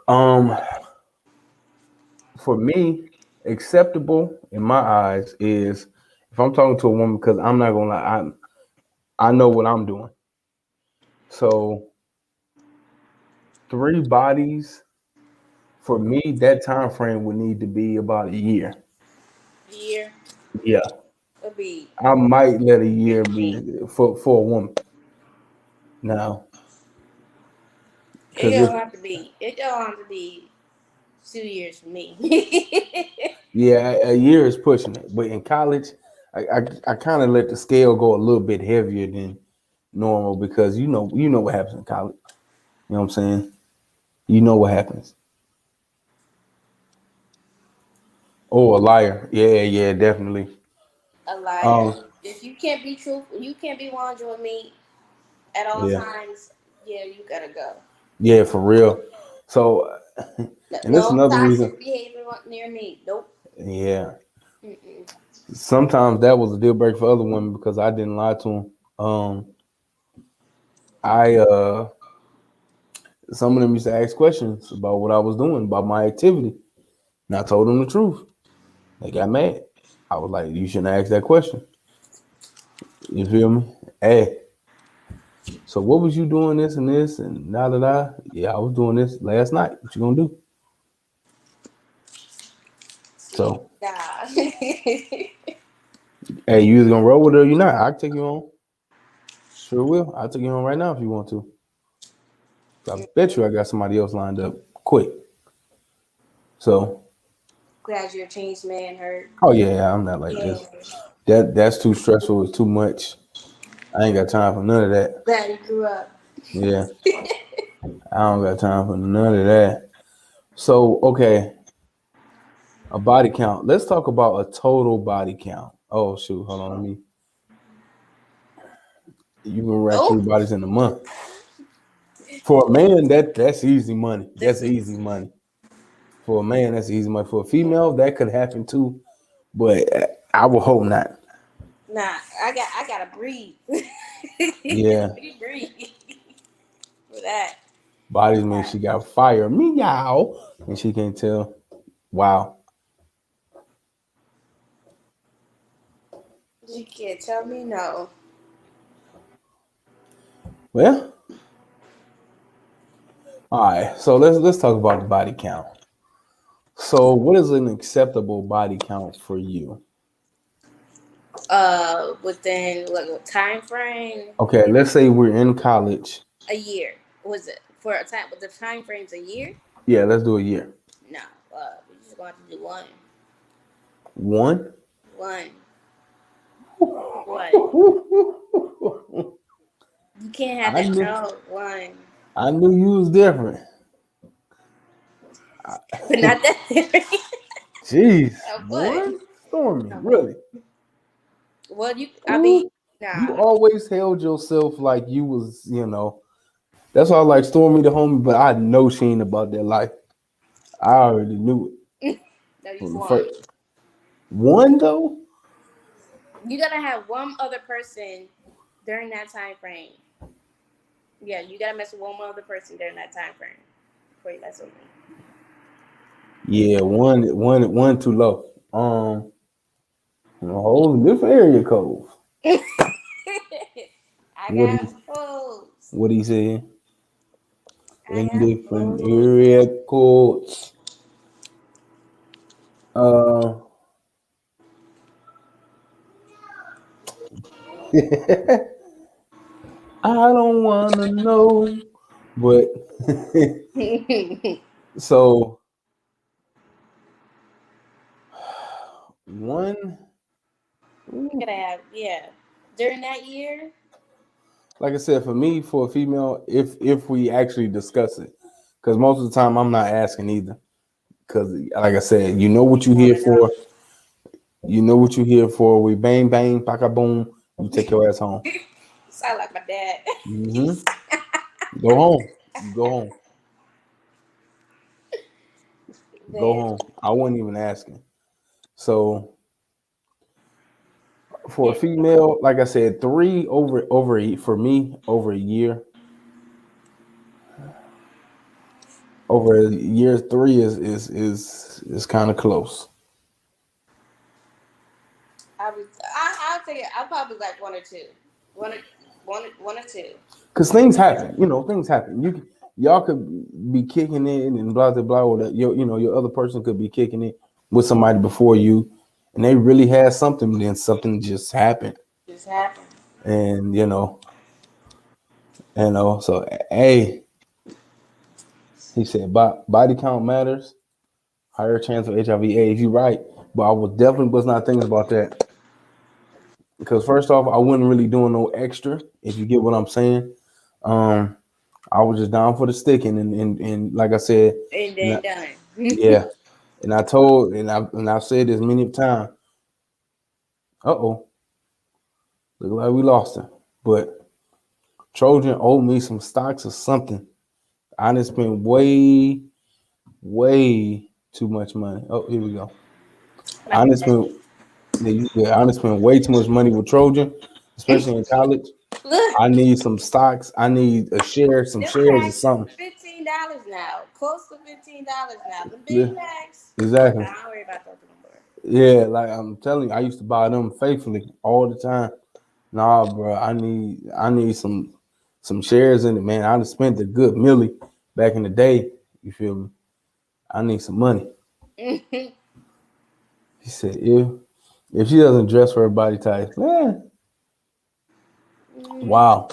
um, for me, acceptable in my eyes is if I'm talking to a woman because I'm not gonna lie, I know what I'm doing. So 3 bodies For me, that time frame would need to be about a year. Year Yeah, would be I might let a year me. be for a woman now, It because if don't have to be. It don't have to be 2 years for me. yeah, a year is pushing it. But in college, I kind of let the scale go a little bit heavier than normal because you know what happens in college. You know what I'm saying? You know what happens. Oh, a liar. Yeah, yeah, definitely. A liar. Um, If you can't be truthful, you can't be 100 with me at all yeah, times. Yeah, you gotta go. yeah, for real. So, No, and that's no another reason. toxic behavior near me. Nope. Yeah, Mm-mm. sometimes that was a deal breaker for other women because I didn't lie to them. I some of them used to ask questions about what I was doing, about my activity, and I told them the truth. They got mad. I was like, "You shouldn't ask that question." You feel me? Hey, so what was you doing this and this and da da da? Yeah, I was doing this last night. What you gonna do? See, So, nah. hey, you either gonna roll with it or you not. I can take you home. Sure will. I'll take you home right now if you want to. I bet you I got somebody else lined up quick. So, Glad you're a changed man, hurt. oh yeah, I'm not like Yeah. this. That's too stressful. It's too much. I ain't got time for none of that. Glad you grew up. Yeah, I don't got time for none of that. So, okay, a body count. Let's talk about a total body count. Oh shoot, hold on. Let me. You can rack three Nope. bodies in a month. For a man, that's easy money. That's That's it. easy money. For a man, that's easy money. For a female, that could happen too, but I would hope not. Nah, I gotta breathe. Yeah, You breathe for that. bodies mean she got fire. Meow, and she can't tell. Wow. You can't tell me no. Well, all right. So let's talk about the body count. So, what is an acceptable body count for you? Within what time frame? Okay, let's say we're in college. A year. Was it for a time? With the time frame's a year? Yeah, let's do a year. No. We just going to do one. One. One. One. You can't have I that. knew No. One. I knew you was different. But not that. Jeez, What? one Stormy, really? Well, you. I mean, Ooh, you nah. always held yourself like you was, That's why I like Stormy the homie, but I know she ain't about that life. I already knew it No, you from the one. first one though. You gotta have one other person during that time frame. Yeah, you gotta mess with one other person during that time frame before you mess with Yeah, one too low. A whole different area code. me. I What got he hoes. what he said I in got different hoes. area codes. Uh, I don't wanna know, but You so one. gotta have, yeah. During that year, Like I said, for me, for a female, if we actually discuss it, because most of the time I'm not asking either. Because like I said, you know what you want here to know. for. You know what you here for. We bang bang, paka boom. You take your ass home. Sound like my dad. Hmm. Go home. You go home. Go Man, home. I wasn't even asking. So for a yeah. female, like I said, three for me over a year. Over a year, three is kind of close. I'll tell you, I'll probably like one or two. One or two. Because things happen, things happen. y'all could be kicking it and blah blah blah, or that your other person could be kicking it with somebody before you, and they really had something. Then something just happened, Just happened. and So hey, he said, body count matters. Higher chance of HIV/AIDS. You're right, but I was not thinking about that because first off, I wasn't really doing no extra. If you get what I'm saying, um, I was just down for the sticking, and like I said, And and then done. yeah, and I told, and I've said this many times. Oh, look like we lost him, but Trojan owed me some stocks or something. I done spent way too much money. Oh, here we go. Like I I done said, spent I done spent way too much money with Trojan, especially in college. look, I need some stocks. I need a share, some them shares or packs is something. $15 now. Close to $15 now. The Yeah, big packs. exactly. Nah, I don't worry about those no more. Yeah, like I'm telling you, I used to buy them faithfully all the time. Nah, bro, I need some shares in it, man. I done spent a good milli back in the day. You feel me? I need some money. He said, if she doesn't dress for her body type, man, wow.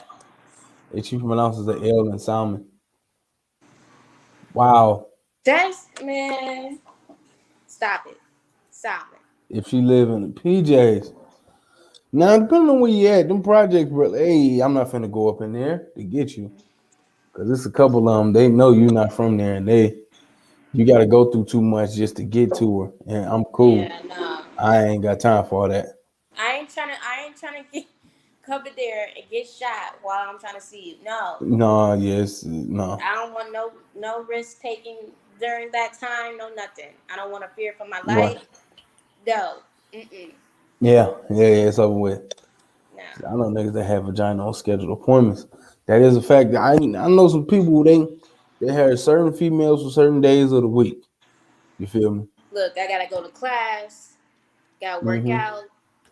If she pronounces the L in salmon, wow. That's man. Stop it. Stop it. If she live in the PJs, now depending on where you at, them projects, bro. Hey, I'm not finna go up in there to get you, cause it's a couple of them. They know you not from there, and you got to go through too much just to get to her. And I'm cool. Yeah, no. I ain't got time for all that. I ain't trying to get come in there and get shot while I'm trying to see you. No. No, yes, no. I don't want no risk taking during that time, no nothing. I don't want to fear for my Right. life. No. Mm-mm. Yeah, it's over with. No. I know niggas that have vagina on scheduled appointments. That is a fact. I know some people who they have certain females for certain days of the week. You feel me? Look, I gotta go to class, gotta work Mm-hmm. out,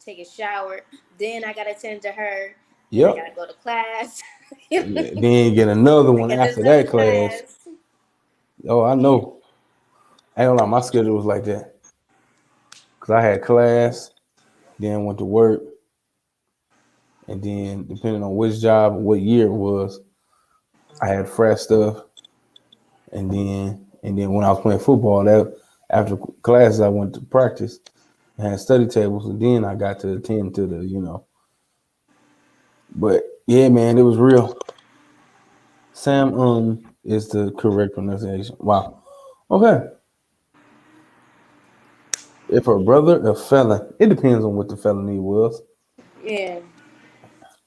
take a shower, then I gotta tend to her, then I Yep. gotta go to class. Yeah. Then get another I one got this after other that class. class. Oh, I Yeah. know. I ain't gonna lie, my schedule was like that. Cause I had class, then went to work, and then depending on which job or what year it was, I had fresh stuff, and then when I was playing football, that after classes I went to practice and had study tables, and then I got to attend to the. But yeah, man, it was real. Sam is the correct pronunciation. Wow. Okay. If her brother a felon, it depends on what the felony was. Yeah.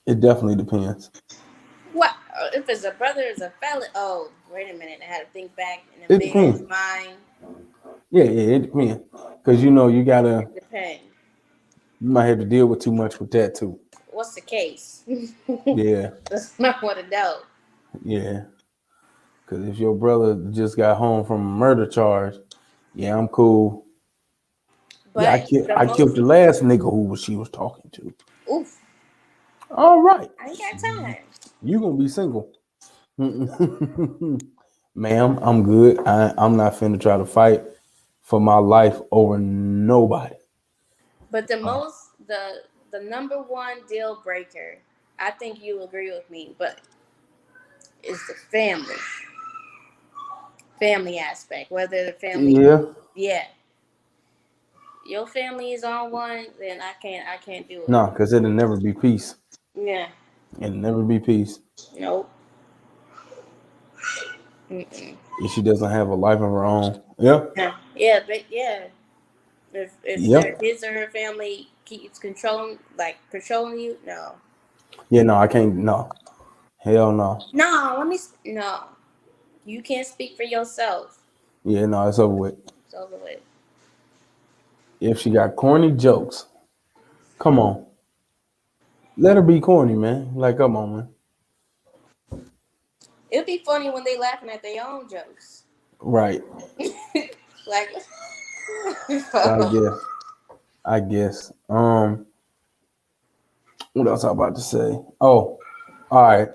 It definitely depends. What if it's a brother? Is a felon? Oh, wait a minute. I had to think back in It a man's depends. mind. Yeah, it depends. Cause It depends. you might have to deal with too much with that too. What's the case? Yeah, That's what I want to know. yeah. Cause if your brother just got home from a murder charge, yeah, I'm cool. Yeah, But the I killed most, the last nigga she was talking to. oof, All right, I ain't got time. you gonna be single, ma'am? I'm good. I'm not finna try to fight for my life over nobody. But the number one deal breaker, I think you agree with me, but is the family aspect. Whether the family, Yeah, yeah, your family is on one, then I can't do it. no, cause it'll never be peace. Yeah, It'll never be peace nope. Mm-mm. if she doesn't have a life of her own. Yeah, Yeah, yeah, but yeah, if their yep. his or her family keeps controlling you, no, Yeah, no, I can't. No, hell no. no, no, you can't speak for yourself. Yeah, no, it's over with. It's over with. If she got corny jokes, come on, let her be corny, man. Like, come on, man. It'd be funny when they laughing at their own jokes. Right. Like, So I guess. What else I about to say? Oh, all right.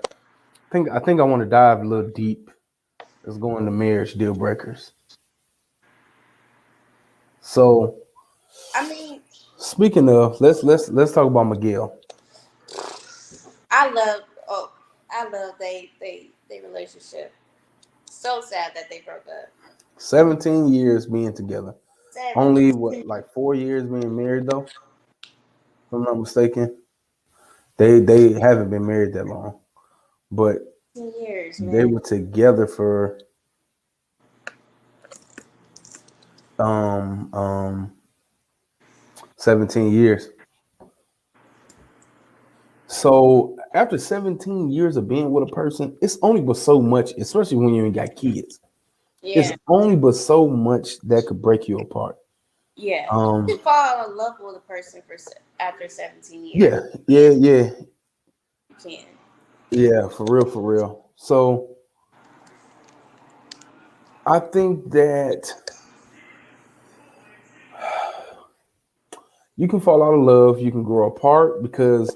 I think I want to dive a little deep Let's go into marriage deal breakers. So I mean, speaking of, let's talk about Miguel. I love. Oh, I love they relationship. So sad that they broke up. 17 years being together. Only what, 17 like 4 years being married though? If I'm not mistaken. They haven't been married that long, but years, they man. were together for um um 17 years. So after 17 years of being with a person, it's only but so much, especially when you ain't got kids. It's Yeah, only but so much that could break you apart. yeah. You Um, can fall in love with a person after 17 years. yeah, yeah, yeah, You can. yeah, for real, for real. So I think that you can fall out of love, you can grow apart because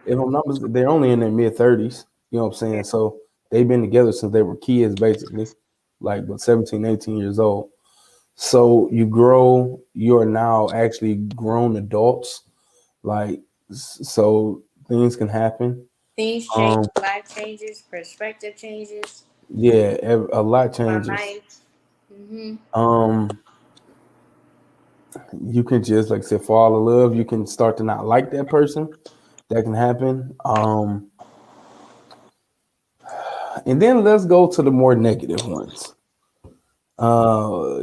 if I'm not mistaken, they're only in their mid 30s. You know what I'm saying? So they've been together since they were kids, basically, like but 17, 18 years old. So you grow, you're now actually grown adults. Like, so things can happen. Things change, Um, life changes, perspective changes yeah, a lot on changes. life. Hmm. Um, you can just, like I said, fall out of love. You can start to not like that person. That can happen. And then let's go to the more negative ones. Uh,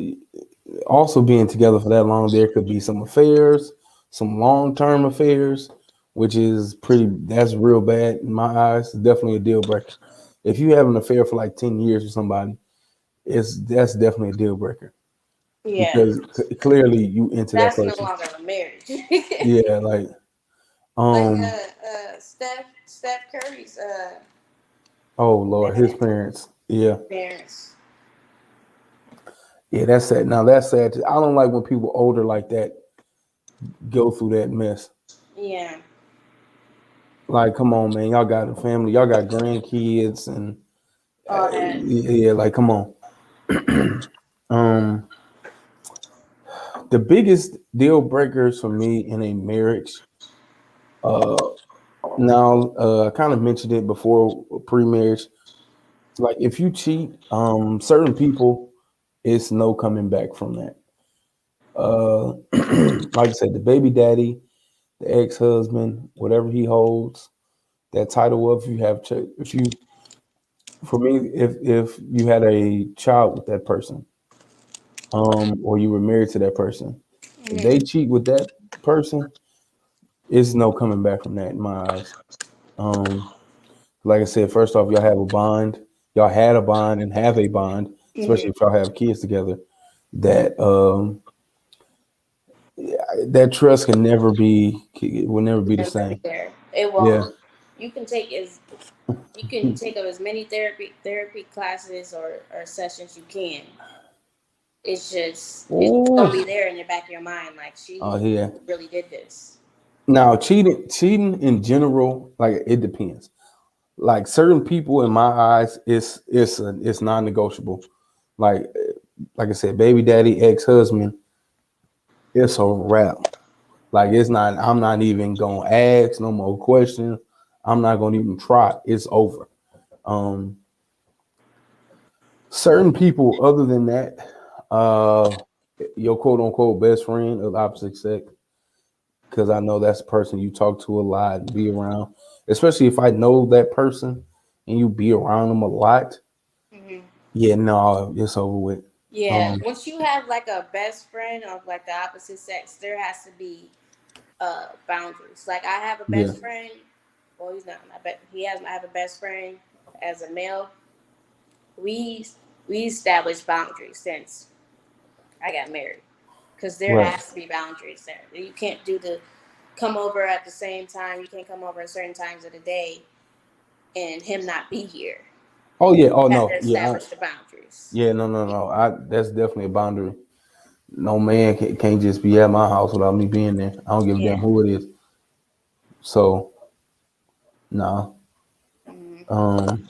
Also being together for that long, there could be some affairs, some long-term affairs, which is that's real bad in my eyes. It's definitely a deal breaker. If you have an affair for like 10 years with somebody, that's definitely a deal breaker Yeah, because clearly you into that that's no person. longer a marriage. Yeah, like Like um Steph Curry's oh Lord, his man, parents. Yeah. parents. Yeah, that's sad. Now that's sad. I don't like when people older like that go through that mess. Yeah, Like, come on, man, y'all got a family, y'all got grandkids, and all that. yeah, like, come on. um, the biggest deal breakers for me in a marriage. Uh, Now, I kind of mentioned it before pre-marriage. Like, if you cheat, certain people, it's no coming back from that. Uh, like I said, the baby daddy, the ex-husband, whatever he holds, that title of you have, if you, for me, if you had a child with that person, or you were married to that person, if Hmm. they cheat with that person, it's no coming back from that in my eyes. Um, like I said, first off, y'all have a bond. Y'all had a bond and have a bond, Hmm. especially if y'all have kids together. That that trust can never be, it will never be the Never be same. there. It Yeah. won't. You can take as you can take up as many therapy classes or sessions you can. It's gonna be Oh, there in the back of your mind, like oh she yeah. really did this. Now cheating in general, like it depends. Like certain people in my eyes, it's non-negotiable. Like like I said, baby daddy, ex-husband, it's a wrap. Like it's not. I'm not even gonna ask no more questions. I'm not gonna even try. It's over. Um, Certain people, other than that, uh, your quote unquote best friend of the opposite sex, because I know that's the person you talk to a lot and be around. Especially if I know that person and you be around them a lot. Hmm. Yeah, no, it's over with. Yeah, Um, once you have like a best friend of like the opposite sex, there has to be boundaries. Like I have a yeah. best friend. Well, he's not my best. He has. I have a best friend as a male. We we established boundaries since I got married because there Right. has to be boundaries there. You can't do the come over at the same time. You can't come over at certain times of the day and him not be here. Oh yeah. Oh You have to no. Yeah. establish the boundaries. Yeah. No. No. No. That's definitely a boundary. No man can't just be at my house without me being there. I don't give a damn Yeah. who it is. So, nah. Hmm. Um,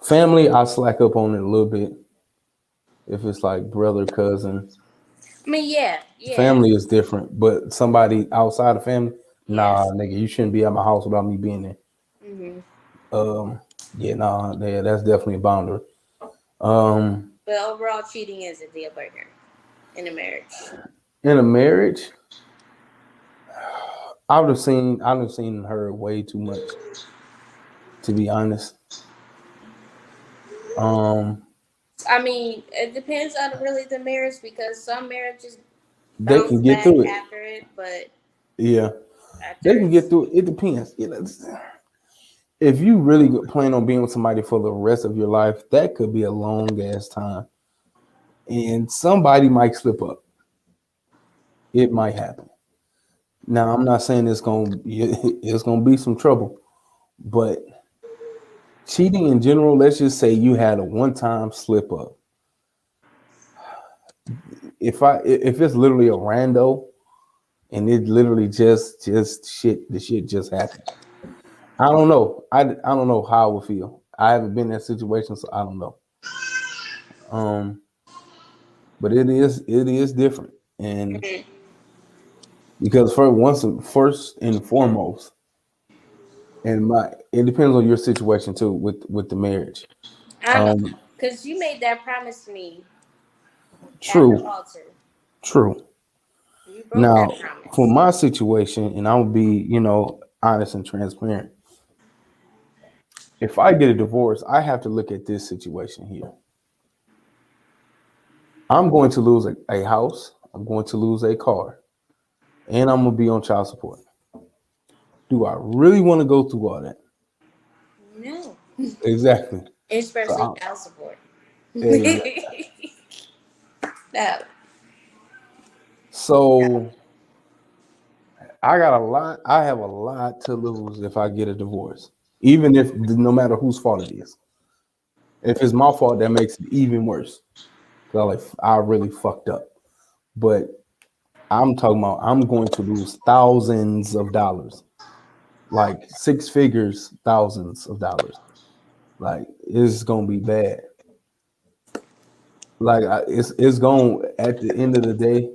Family, I slack up on it a little bit. If it's like brother, cousin, I mean, yeah, family is different. But somebody outside of family, nah, yes. nigga, you shouldn't be at my house without me being there. Hmm. Yeah, nah, yeah, that's definitely a boundary. Um, But overall, cheating is a deal breaker in a marriage. in a marriage, I've seen her way too much, to be honest. Um, I mean, it depends on really the marriage because some marriages they bounce can get back through it. after it, but Yeah, after they can get it's through it. It depends. If you really plan on being with somebody for the rest of your life, that could be a long ass time, and somebody might slip up. It might happen. Now, I'm not saying it's gonna be some trouble, but cheating in general, let's just say you had a one time slip up. If it's literally a rando and it literally just shit, the shit just happened. I don't know. I don't know how I would feel. I haven't been in that situation, so I don't know. Um, but it is different, and Mhm. because first and foremost, and my it depends on your situation too with the marriage. I'm Um, because you made that promise to me at the true, altar. true. You broke that Now, for promise. my situation, and I'll be honest and transparent. If I get a divorce, I have to look at this situation here. I'm going to lose a house. I'm going to lose a car, and I'm gonna be on child support. Do I really want to go through all that? No, Exactly. So, especially child support. exactly. No. So I have a lot to lose if I get a divorce, even if no matter whose fault it is. If it's my fault, that makes it even worse. Cause I really fucked up. But I'm talking about I'm going to lose thousands of dollars, like six figures, thousands of dollars. Like it's gonna be bad. Like it's going at the end of the day,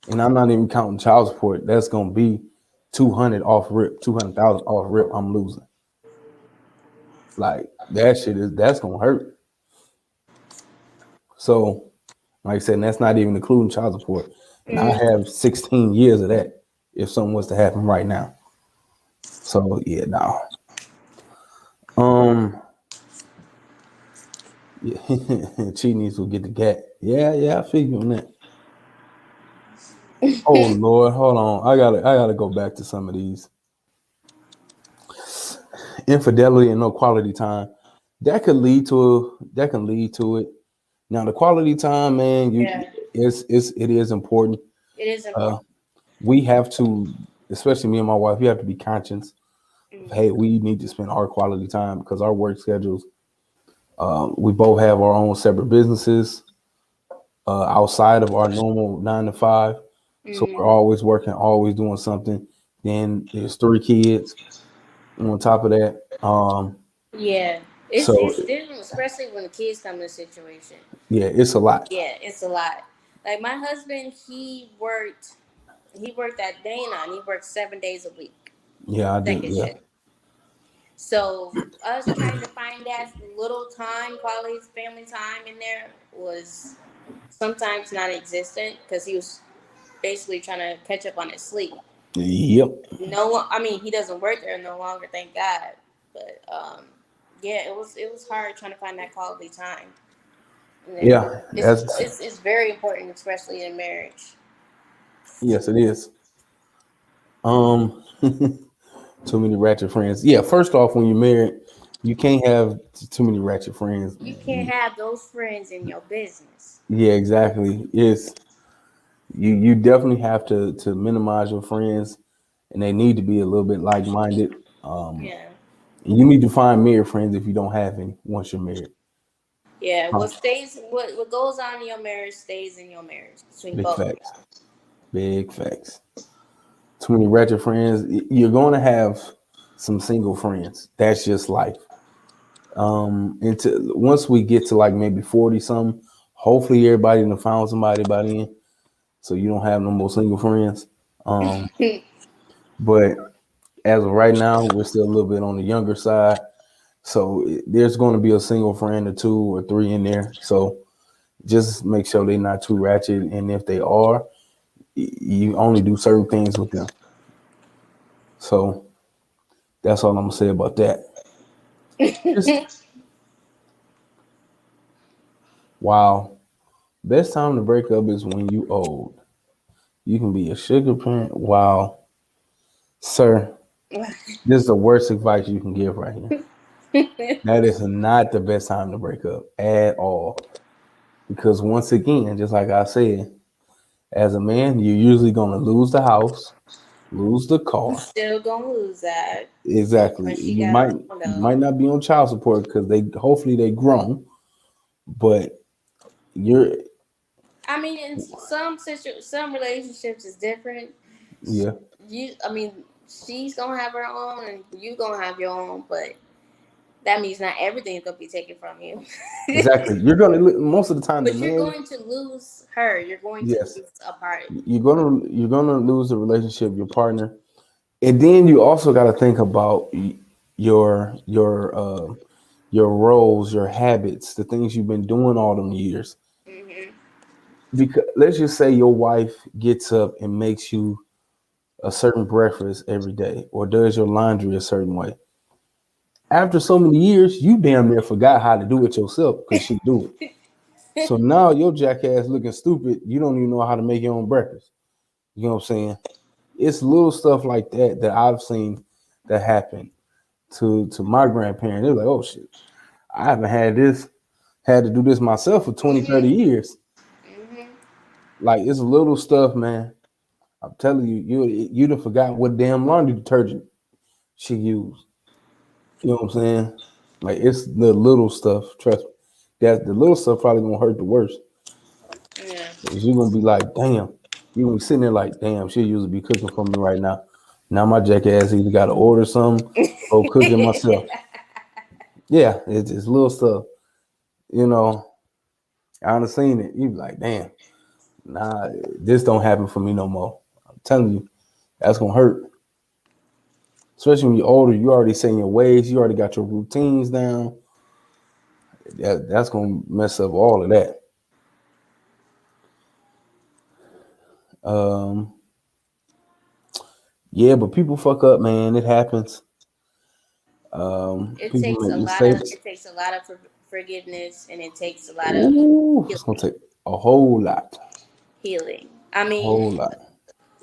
and I'm not even counting child support. That's gonna be 200 off rip, 200,000 off rip. I'm losing. Like that's gonna hurt. So, like I said, and that's not even including child support. And I Mm. have 16 years of that if something was to happen right now. So yeah, no. Um, yeah, cheating will get the gat. Yeah, I figure on that. Oh Lord, hold on. I gotta go back to some of these infidelity and no quality time. That can lead to it. Now the quality time, man, Yeah, it is important. it is Uh, important. we have to, especially me and my wife, we have to be conscious of, Mm. hey, we need to spend our quality time because our work schedules. We both have our own separate businesses outside of our normal 9 to 5. So Mm. we're always working, always doing something. Then there's 3 kids on top of that. Yeah, So it's different, especially when the kids come in the situation. yeah, it's a lot. Yeah, it's a lot. Like my husband, he worked at Dana and he worked 7 days a week, Yeah, I do. second Yeah, shift. So us trying to find that little time, quality family time in there was sometimes non-existent because he was basically trying to catch up on his sleep. yep, No, I mean he doesn't work there no longer, thank God. But yeah, it was hard trying to find that quality time. And then yeah. That's it's very important, especially in marriage. yes, it is. Um, too many ratchet friends. Yeah, first off, when you're married, you can't have too many ratchet friends, You man. can't have those friends in your business. Yeah, exactly. It's you definitely have to minimize your friends, and they need to be a little bit like minded. Yeah, You need to find married friends if you don't have any once you're married. yeah. Um, What goes on in your marriage stays in your marriage between big both of facts. Big facts. Too many ratchet friends. You're going to have some single friends. That's just life. Until once we get to like maybe 40 something, hopefully everybody done found somebody by then, so you don't have no more single friends. Um, but as of right now, we're still a little bit on the younger side. So there's going to be a single friend or two or three in there. So just make sure they're not too ratchet. And if they are, you only do certain things with them. So that's all I'm gonna say about that. Just wow. Best time to break up is when you old. You can be a sugar parent. Wow, sir. This is the worst advice you can give right here. That is not the best time to break up at all. Because once again, just like I said, as a man, you're usually gonna lose the house, lose the car. Still gonna lose that Exactly. when she got her own You though. might not be on child support because they hopefully they grown, but you're I mean, in some relationships is different. yeah, I mean, she's gonna have her own, and you gonna have your own, but that means not everything's gonna be taken from you. exactly. Most of the time the But you're man, going to lose her. You're going to yes, lose a part. you're gonna lose the relationship, your partner, and then you also got to think about your your uh, your roles, your habits, the things you've been doing all them years. Hmm. Because let's just say your wife gets up and makes you a certain breakfast every day, or does your laundry a certain way. After so many years, you damn near forgot how to do it yourself because she do it. So now your jackass looking stupid. You don't even know how to make your own breakfast. You know what I'm saying? It's little stuff like that that I've seen that happen to my grandparents. They're like, oh shit, I haven't had to do this myself for 20, Hmm. 30 years. Hmm. Like it's little stuff, man. I'm telling you, you'd have forgotten what damn laundry detergent she used. You know what I'm saying? Like it's the little stuff. Trust me. That the little stuff probably gonna hurt the worst. Yeah. 'Cause you're gonna be like, damn. You're gonna be sitting there like, damn, she used to be cooking for me right now. Now my jackass either gotta order some or cook it myself. Yeah, it's little stuff. You know, I done seen it. You be like, damn, nah, this don't happen for me no more. I'm telling you, that's gonna hurt. Especially when you're older, you already saying your ways, you already got your routines down. That's gonna mess up all of that. Um, yeah, but people fuck up, man. It happens. People make mistakes. it takes a lot of forgiveness, and it takes a lot of Ooh, it's gonna healing. take a whole lot, Healing. I a mean, whole lot.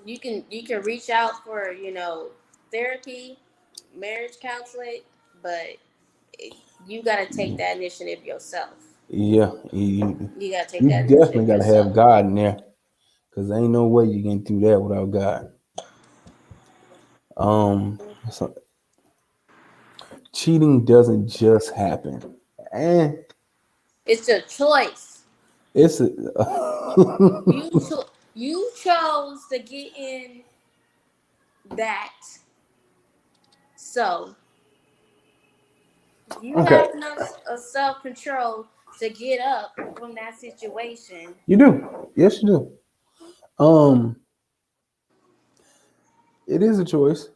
you can reach out for therapy, marriage counseling, but it, you got to take that initiative yourself. Yeah, You got to take you that definitely initiative gotta have yourself. God in there, cause ain't no way you can do that without God. So cheating doesn't just happen, and It's a choice. it's a, You chose to get in that, so you okay. have enough self control to get up from that situation. You do, yes, you do. Um, it is a choice.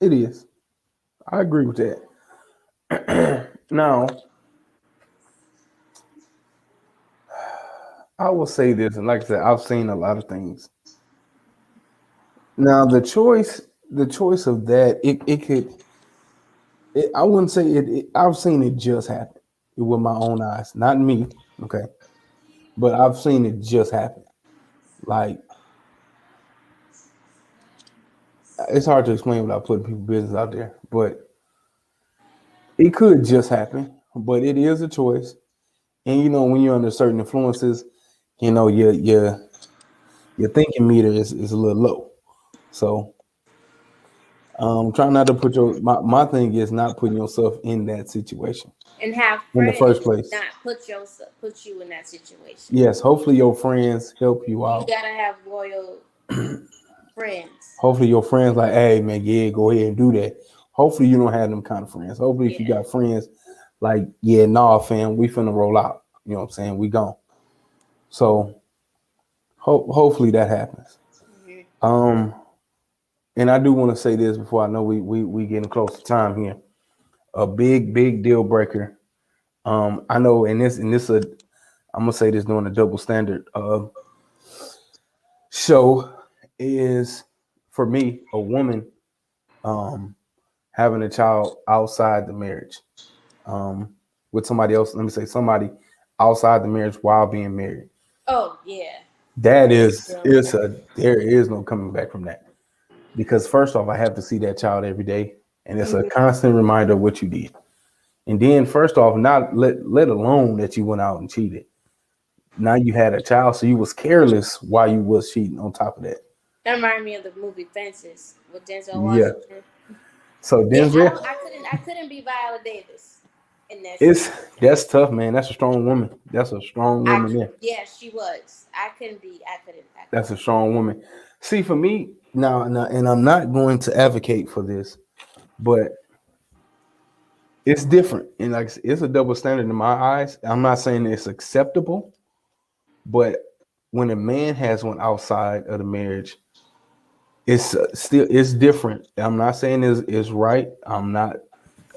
It is. I agree with that. Now, I will say this, and like I said, I've seen a lot of things. Now, the choice of that, it could, I wouldn't say I've seen it just happen with my own eyes, not me, okay, but I've seen it just happen. Like it's hard to explain without putting people's business out there, but it could just happen. But it is a choice, and when you're under certain influences, your thinking meter is a little low. So try not to put my thing is not putting yourself in that situation And have in the first friends place. not put you in that situation. Yes, hopefully your friends help you You out. gotta have loyal friends. Hopefully your friends like, hey man, yeah, go ahead and do that. Hopefully you don't have them kind of friends. Hopefully if you Yeah. got friends like, yeah, nah, fam, we finna roll out. You know what I'm saying? We gone. So hopefully that happens. Mhm. Um, and I do want to say this before I know we getting close to time here. A big deal breaker. I know, I'm gonna say this during the double standard show is for me a woman um having a child outside the marriage with somebody else. Let me say somebody outside the marriage while being married. Oh yeah, That that's a is, deal it's breaker. a there is no coming back from that. Because first off, I have to see that child every day, and it's a Mhm. constant reminder of what you did. And then first off, not let alone that you went out and cheated. Now you had a child, so you was careless while you was cheating. On top of that, That reminded me of the movie Fences with Denzel yeah. Washington. So Yeah, Denzel, I couldn't be Viola Davis in that it's situation. that's tough, man. That's a strong woman. That's a strong woman there. Yeah, she was. I That's a couldn't. strong woman. See, for me now, and I'm not going to advocate for this, but it's different, and like it's a double standard in my eyes. I'm not saying it's acceptable, but when a man has one outside of the marriage, it's still it's different. I'm not saying it's right. I'm not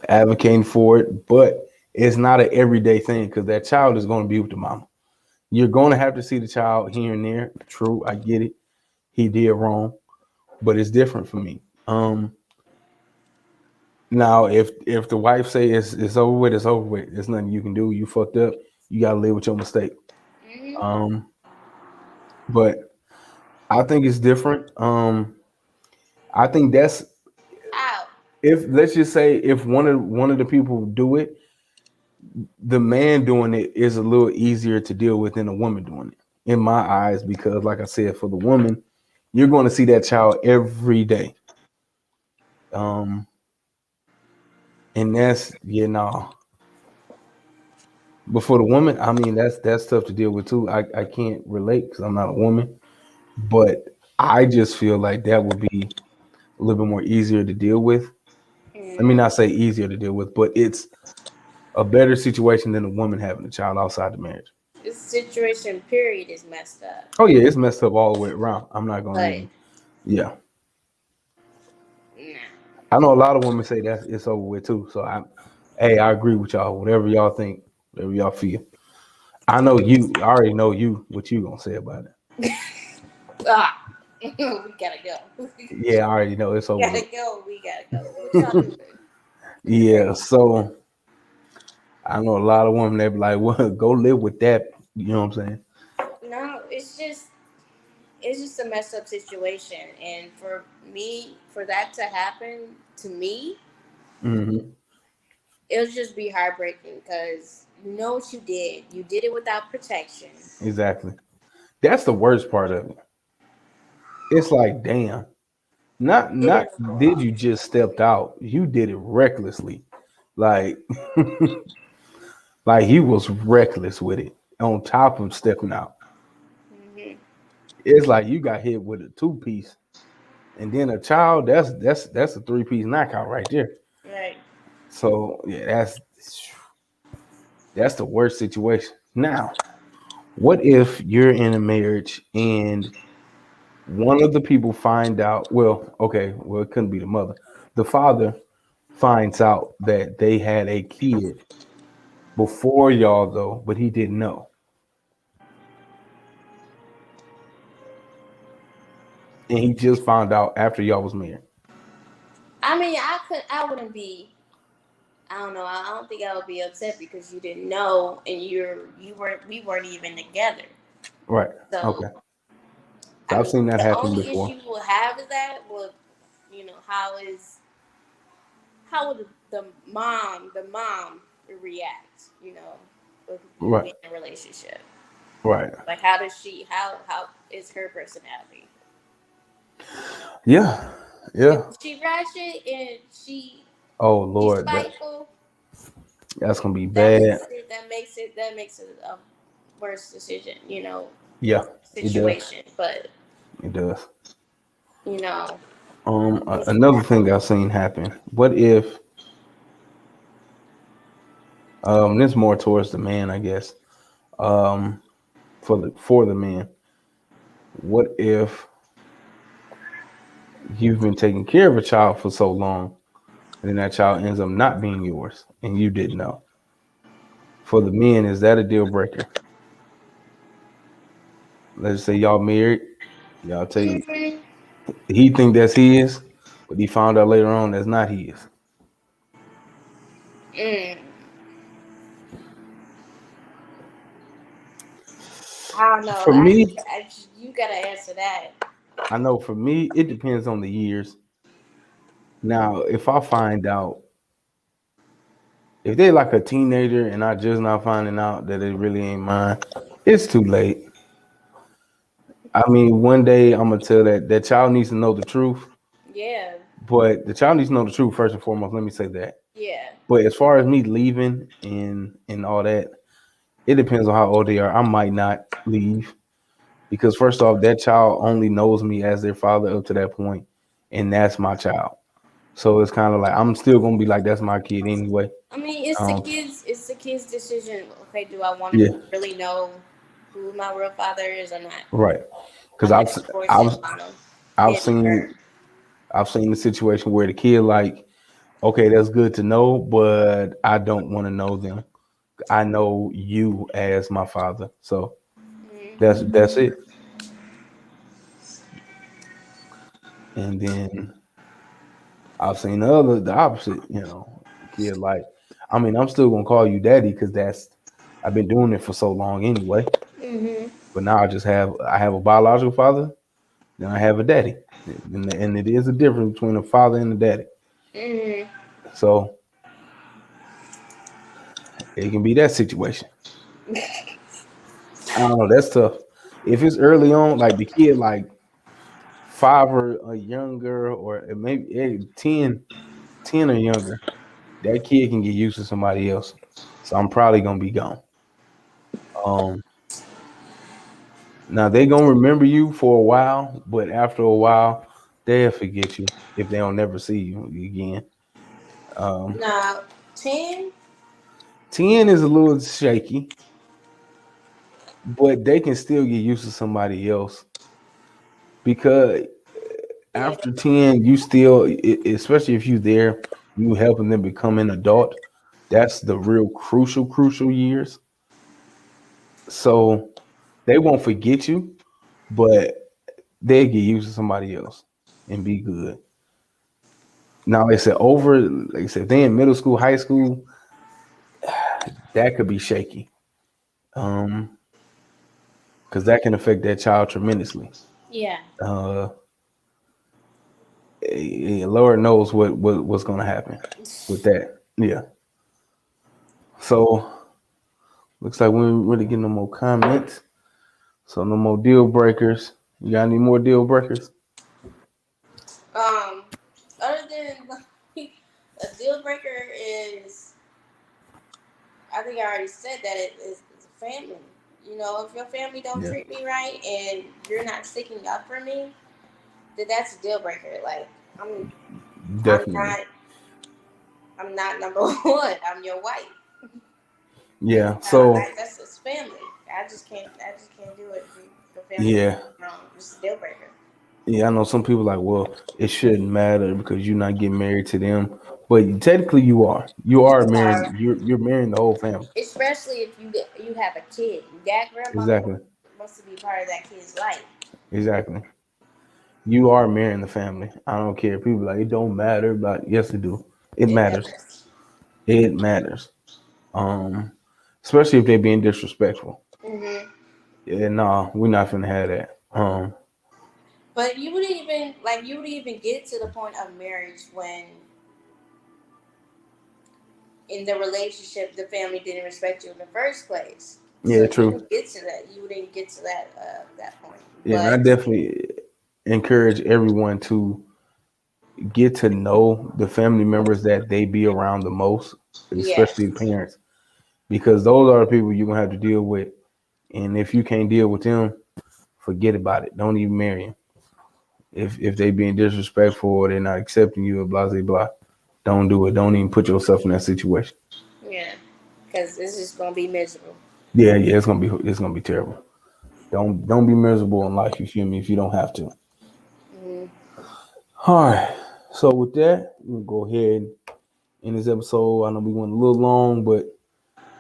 advocating for it, but it's not an everyday thing because that child is going to be with the mama. You're going to have to see the child here and there. True, I get it. He did wrong, but it's different for me. Now if the wife say it's over with, it's over with. There's nothing you can do. You fucked up. You got to live with your mistake. Hmm. Um, but I think it's different. I think that's Ow. if let's just say if one of the people do it, the man doing it is a little easier to deal with than a woman doing it in my eyes because like I said, for the woman, you're going to see that child every day. Um, and that's but for the woman, I mean that's tough to deal with too. I can't relate because I'm not a woman, but I just feel like that would be a little bit more easier to deal with. Let me Hmm. not say easier to deal with, but it's a better situation than a woman having a child outside the marriage. This situation period is messed up. Oh yeah, it's messed up all the way around. I'm not gonna But even. Yeah, nah. I know a lot of women say that it's over with too. So hey, I agree with y'all. Whatever y'all think, whatever y'all feel. I know you. I already know you. What you gonna say about it? Ah. We gotta go. Yeah, I already know it's over with. We gotta go. What y'all doing? Yeah, so I know a lot of women that be like, "Well, go live with that." You know what I'm saying? No, it's just a messed up situation, and for me, for that to happen to me, Hmm. it'll just be heartbreaking because you know what you did. You did it without protection. Exactly. That's the worst part of it. It's like, damn. Did Not it did wrong. you just stepped out? You did it recklessly. Like like he was reckless with it. On top of stepping out. Hmm. It's like you got hit with a two piece and then a child, that's a three-piece knockout right there. Right. So yeah, that's the worst situation. Now, what if you're in a marriage and one of the people find out, well, okay, well, it couldn't be the mother. The father finds out that they had a kid before y'all though, but he didn't know. And he just found out after y'all was married. I mean, I wouldn't be. I don't know. I don't think I would be upset because you didn't know, and we weren't even together. Right. So Okay. So I I've mean, seen that the happen only before. issue we'll have is that, well, how would the mom react? With you Right. being in a relationship. Right. Like, how does she? How is her personality? Yeah. If Yeah. she ratchet and Oh she's Lord, spiteful, that's gonna be that bad. makes it a worse decision. Yeah, it does. Situation. But It does. you know, Another thing I've seen happen. What if This more towards the man, I guess. Um, for the man, what if you've been taking care of a child for so long, and then that child ends up not being yours, and you didn't know? For the men, is that a deal breaker? Let's say y'all married, y'all tell you Mhm. he think that's his, but he found out later on that's not his. Mm. I don't know. For me, You gotta answer that. I know for me, it depends on the years. Now, if I find out, if they're like a teenager and I just not finding out that it really ain't mine, it's too late. I mean, one day I'm gonna tell that child needs to know the truth, Yeah. but the child needs to know the truth first and foremost. Let me say that. Yeah. But as far as me leaving and all that, it depends on how old they are. I might not leave because first off, that child only knows me as their father up to that point, and that's my child. So it's kind of like I'm still gonna be like that's my kid anyway. I mean, it's the Um, kids. It's the kids' decision. Okay, do I want to yeah, really know who my real father is or not? right. Because I'm I've not forcing I've on them. I've Him or her. seen the situation where the kid like, okay, that's good to know, but I don't want to know them. I know you as my father, so that's Mm-hmm. it. And then I've seen the opposite. The kid like, I mean, I'm still gonna call you daddy because I've been doing it for so long anyway. Mm-hmm. But now I have a biological father, then I have a daddy, and it is a difference between a father and a daddy. Mm-hmm. So it can be that situation. I don't know. That's tough. If it's early on, like the kid, like 5 or younger, or maybe 10 or younger, that kid can get used to somebody else. So I'm probably gonna be gone. Um, Now they gonna remember you for a while, but after a while, they'll forget you if they don't never see you again. Um, Now, 10. 10 is a little shaky, but they can still get used to somebody else because Yeah. after 10, you still, especially if you there, you helping them become an adult. That's the real crucial years. So they won't forget you, but they get used to somebody else and be good. Now, like I said, they in middle school, high school, that could be shaky. Um, because that can affect that child tremendously. Yeah. Uh, Lord knows what's gonna happen with that. Yeah. So looks like we ain't really get no more comments. So no more deal breakers. You got any more deal breakers? Um. Other than a deal breaker is, I think I already said that it's a family. You know, if your family don't Yeah, treat me right and you're not sticking up for me, then that's a deal breaker. Like I'm, I'm definitely. not, I'm not number one. I'm your wife. That's Yeah. not So like that's just family. I just can't do it. The family yeah, wrong. It's a deal breaker. yeah. I know some people like, well, it shouldn't matter because you're not getting married to them, but technically you are. You You are marrying. are, You're marrying the whole family. especially if you have a kid. That grandmother Exactly. wants to be part of that kid's life. Exactly. You are marrying the family. I don't care. People like it don't matter, but yes, it do. It It matters. matters. It matters. Um, Especially if they're being disrespectful. Hmm. Yeah, no, we're not finna have that. But you would even get to the point of marriage when in the relationship the family didn't respect you in the first place. So Yeah, you true. would get to that. You wouldn't get to that point. Yeah, and I But definitely encourage everyone to get to know the family members that they be around the most, especially the yes, parents, because those are the people you're gonna have to deal with. And if you can't deal with them, forget about it. Don't even marry them. If they being disrespectful or they're not accepting you or blah blah blah, don't do it. Don't even put yourself in that situation. yeah. because this is gonna be miserable. Yeah, it's gonna be terrible. Don't be miserable in life. You feel me? If you don't have to. Mm-hmm. All right. So with that, we'll go ahead in this episode. I know we went a little long, but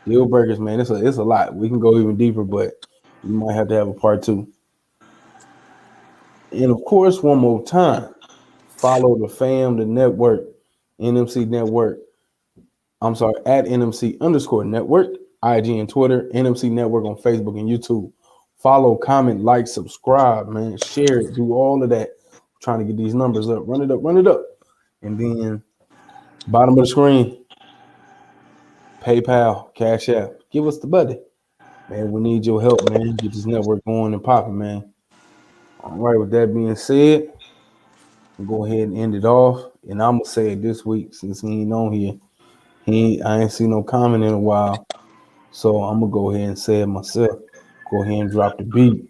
deal breakers, man, it's a lot. We can go even deeper, but we might have to have a part 2. And of course, one more time, follow the fam, the network, NMC Network. I'm sorry, at NMC_network, IG and Twitter, NMC Network on Facebook and YouTube. Follow, comment, like, subscribe, man. Share it, do all of that. I'm trying to get these numbers up. Run it up, run it up. And then bottom of the screen, PayPal, Cash App. Give us the buddy. Man, we need your help, man. Get this network going and popping, man. All right, with that being said, we'll go ahead and end it off. And I'm gonna say it this week since he ain't on here. I ain't seen no comment in a while. So I'm gonna go ahead and say it myself. Go ahead and drop the beat.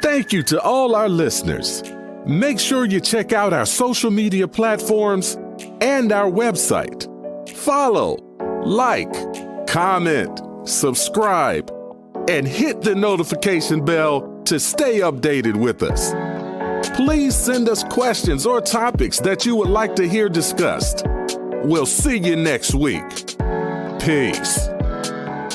Thank you to all our listeners. Make sure you check out our social media platforms and our website. Follow, like, comment, subscribe, and hit the notification bell to stay updated with us. Please send us questions or topics that you would like to hear discussed. We'll see you next week. Peace.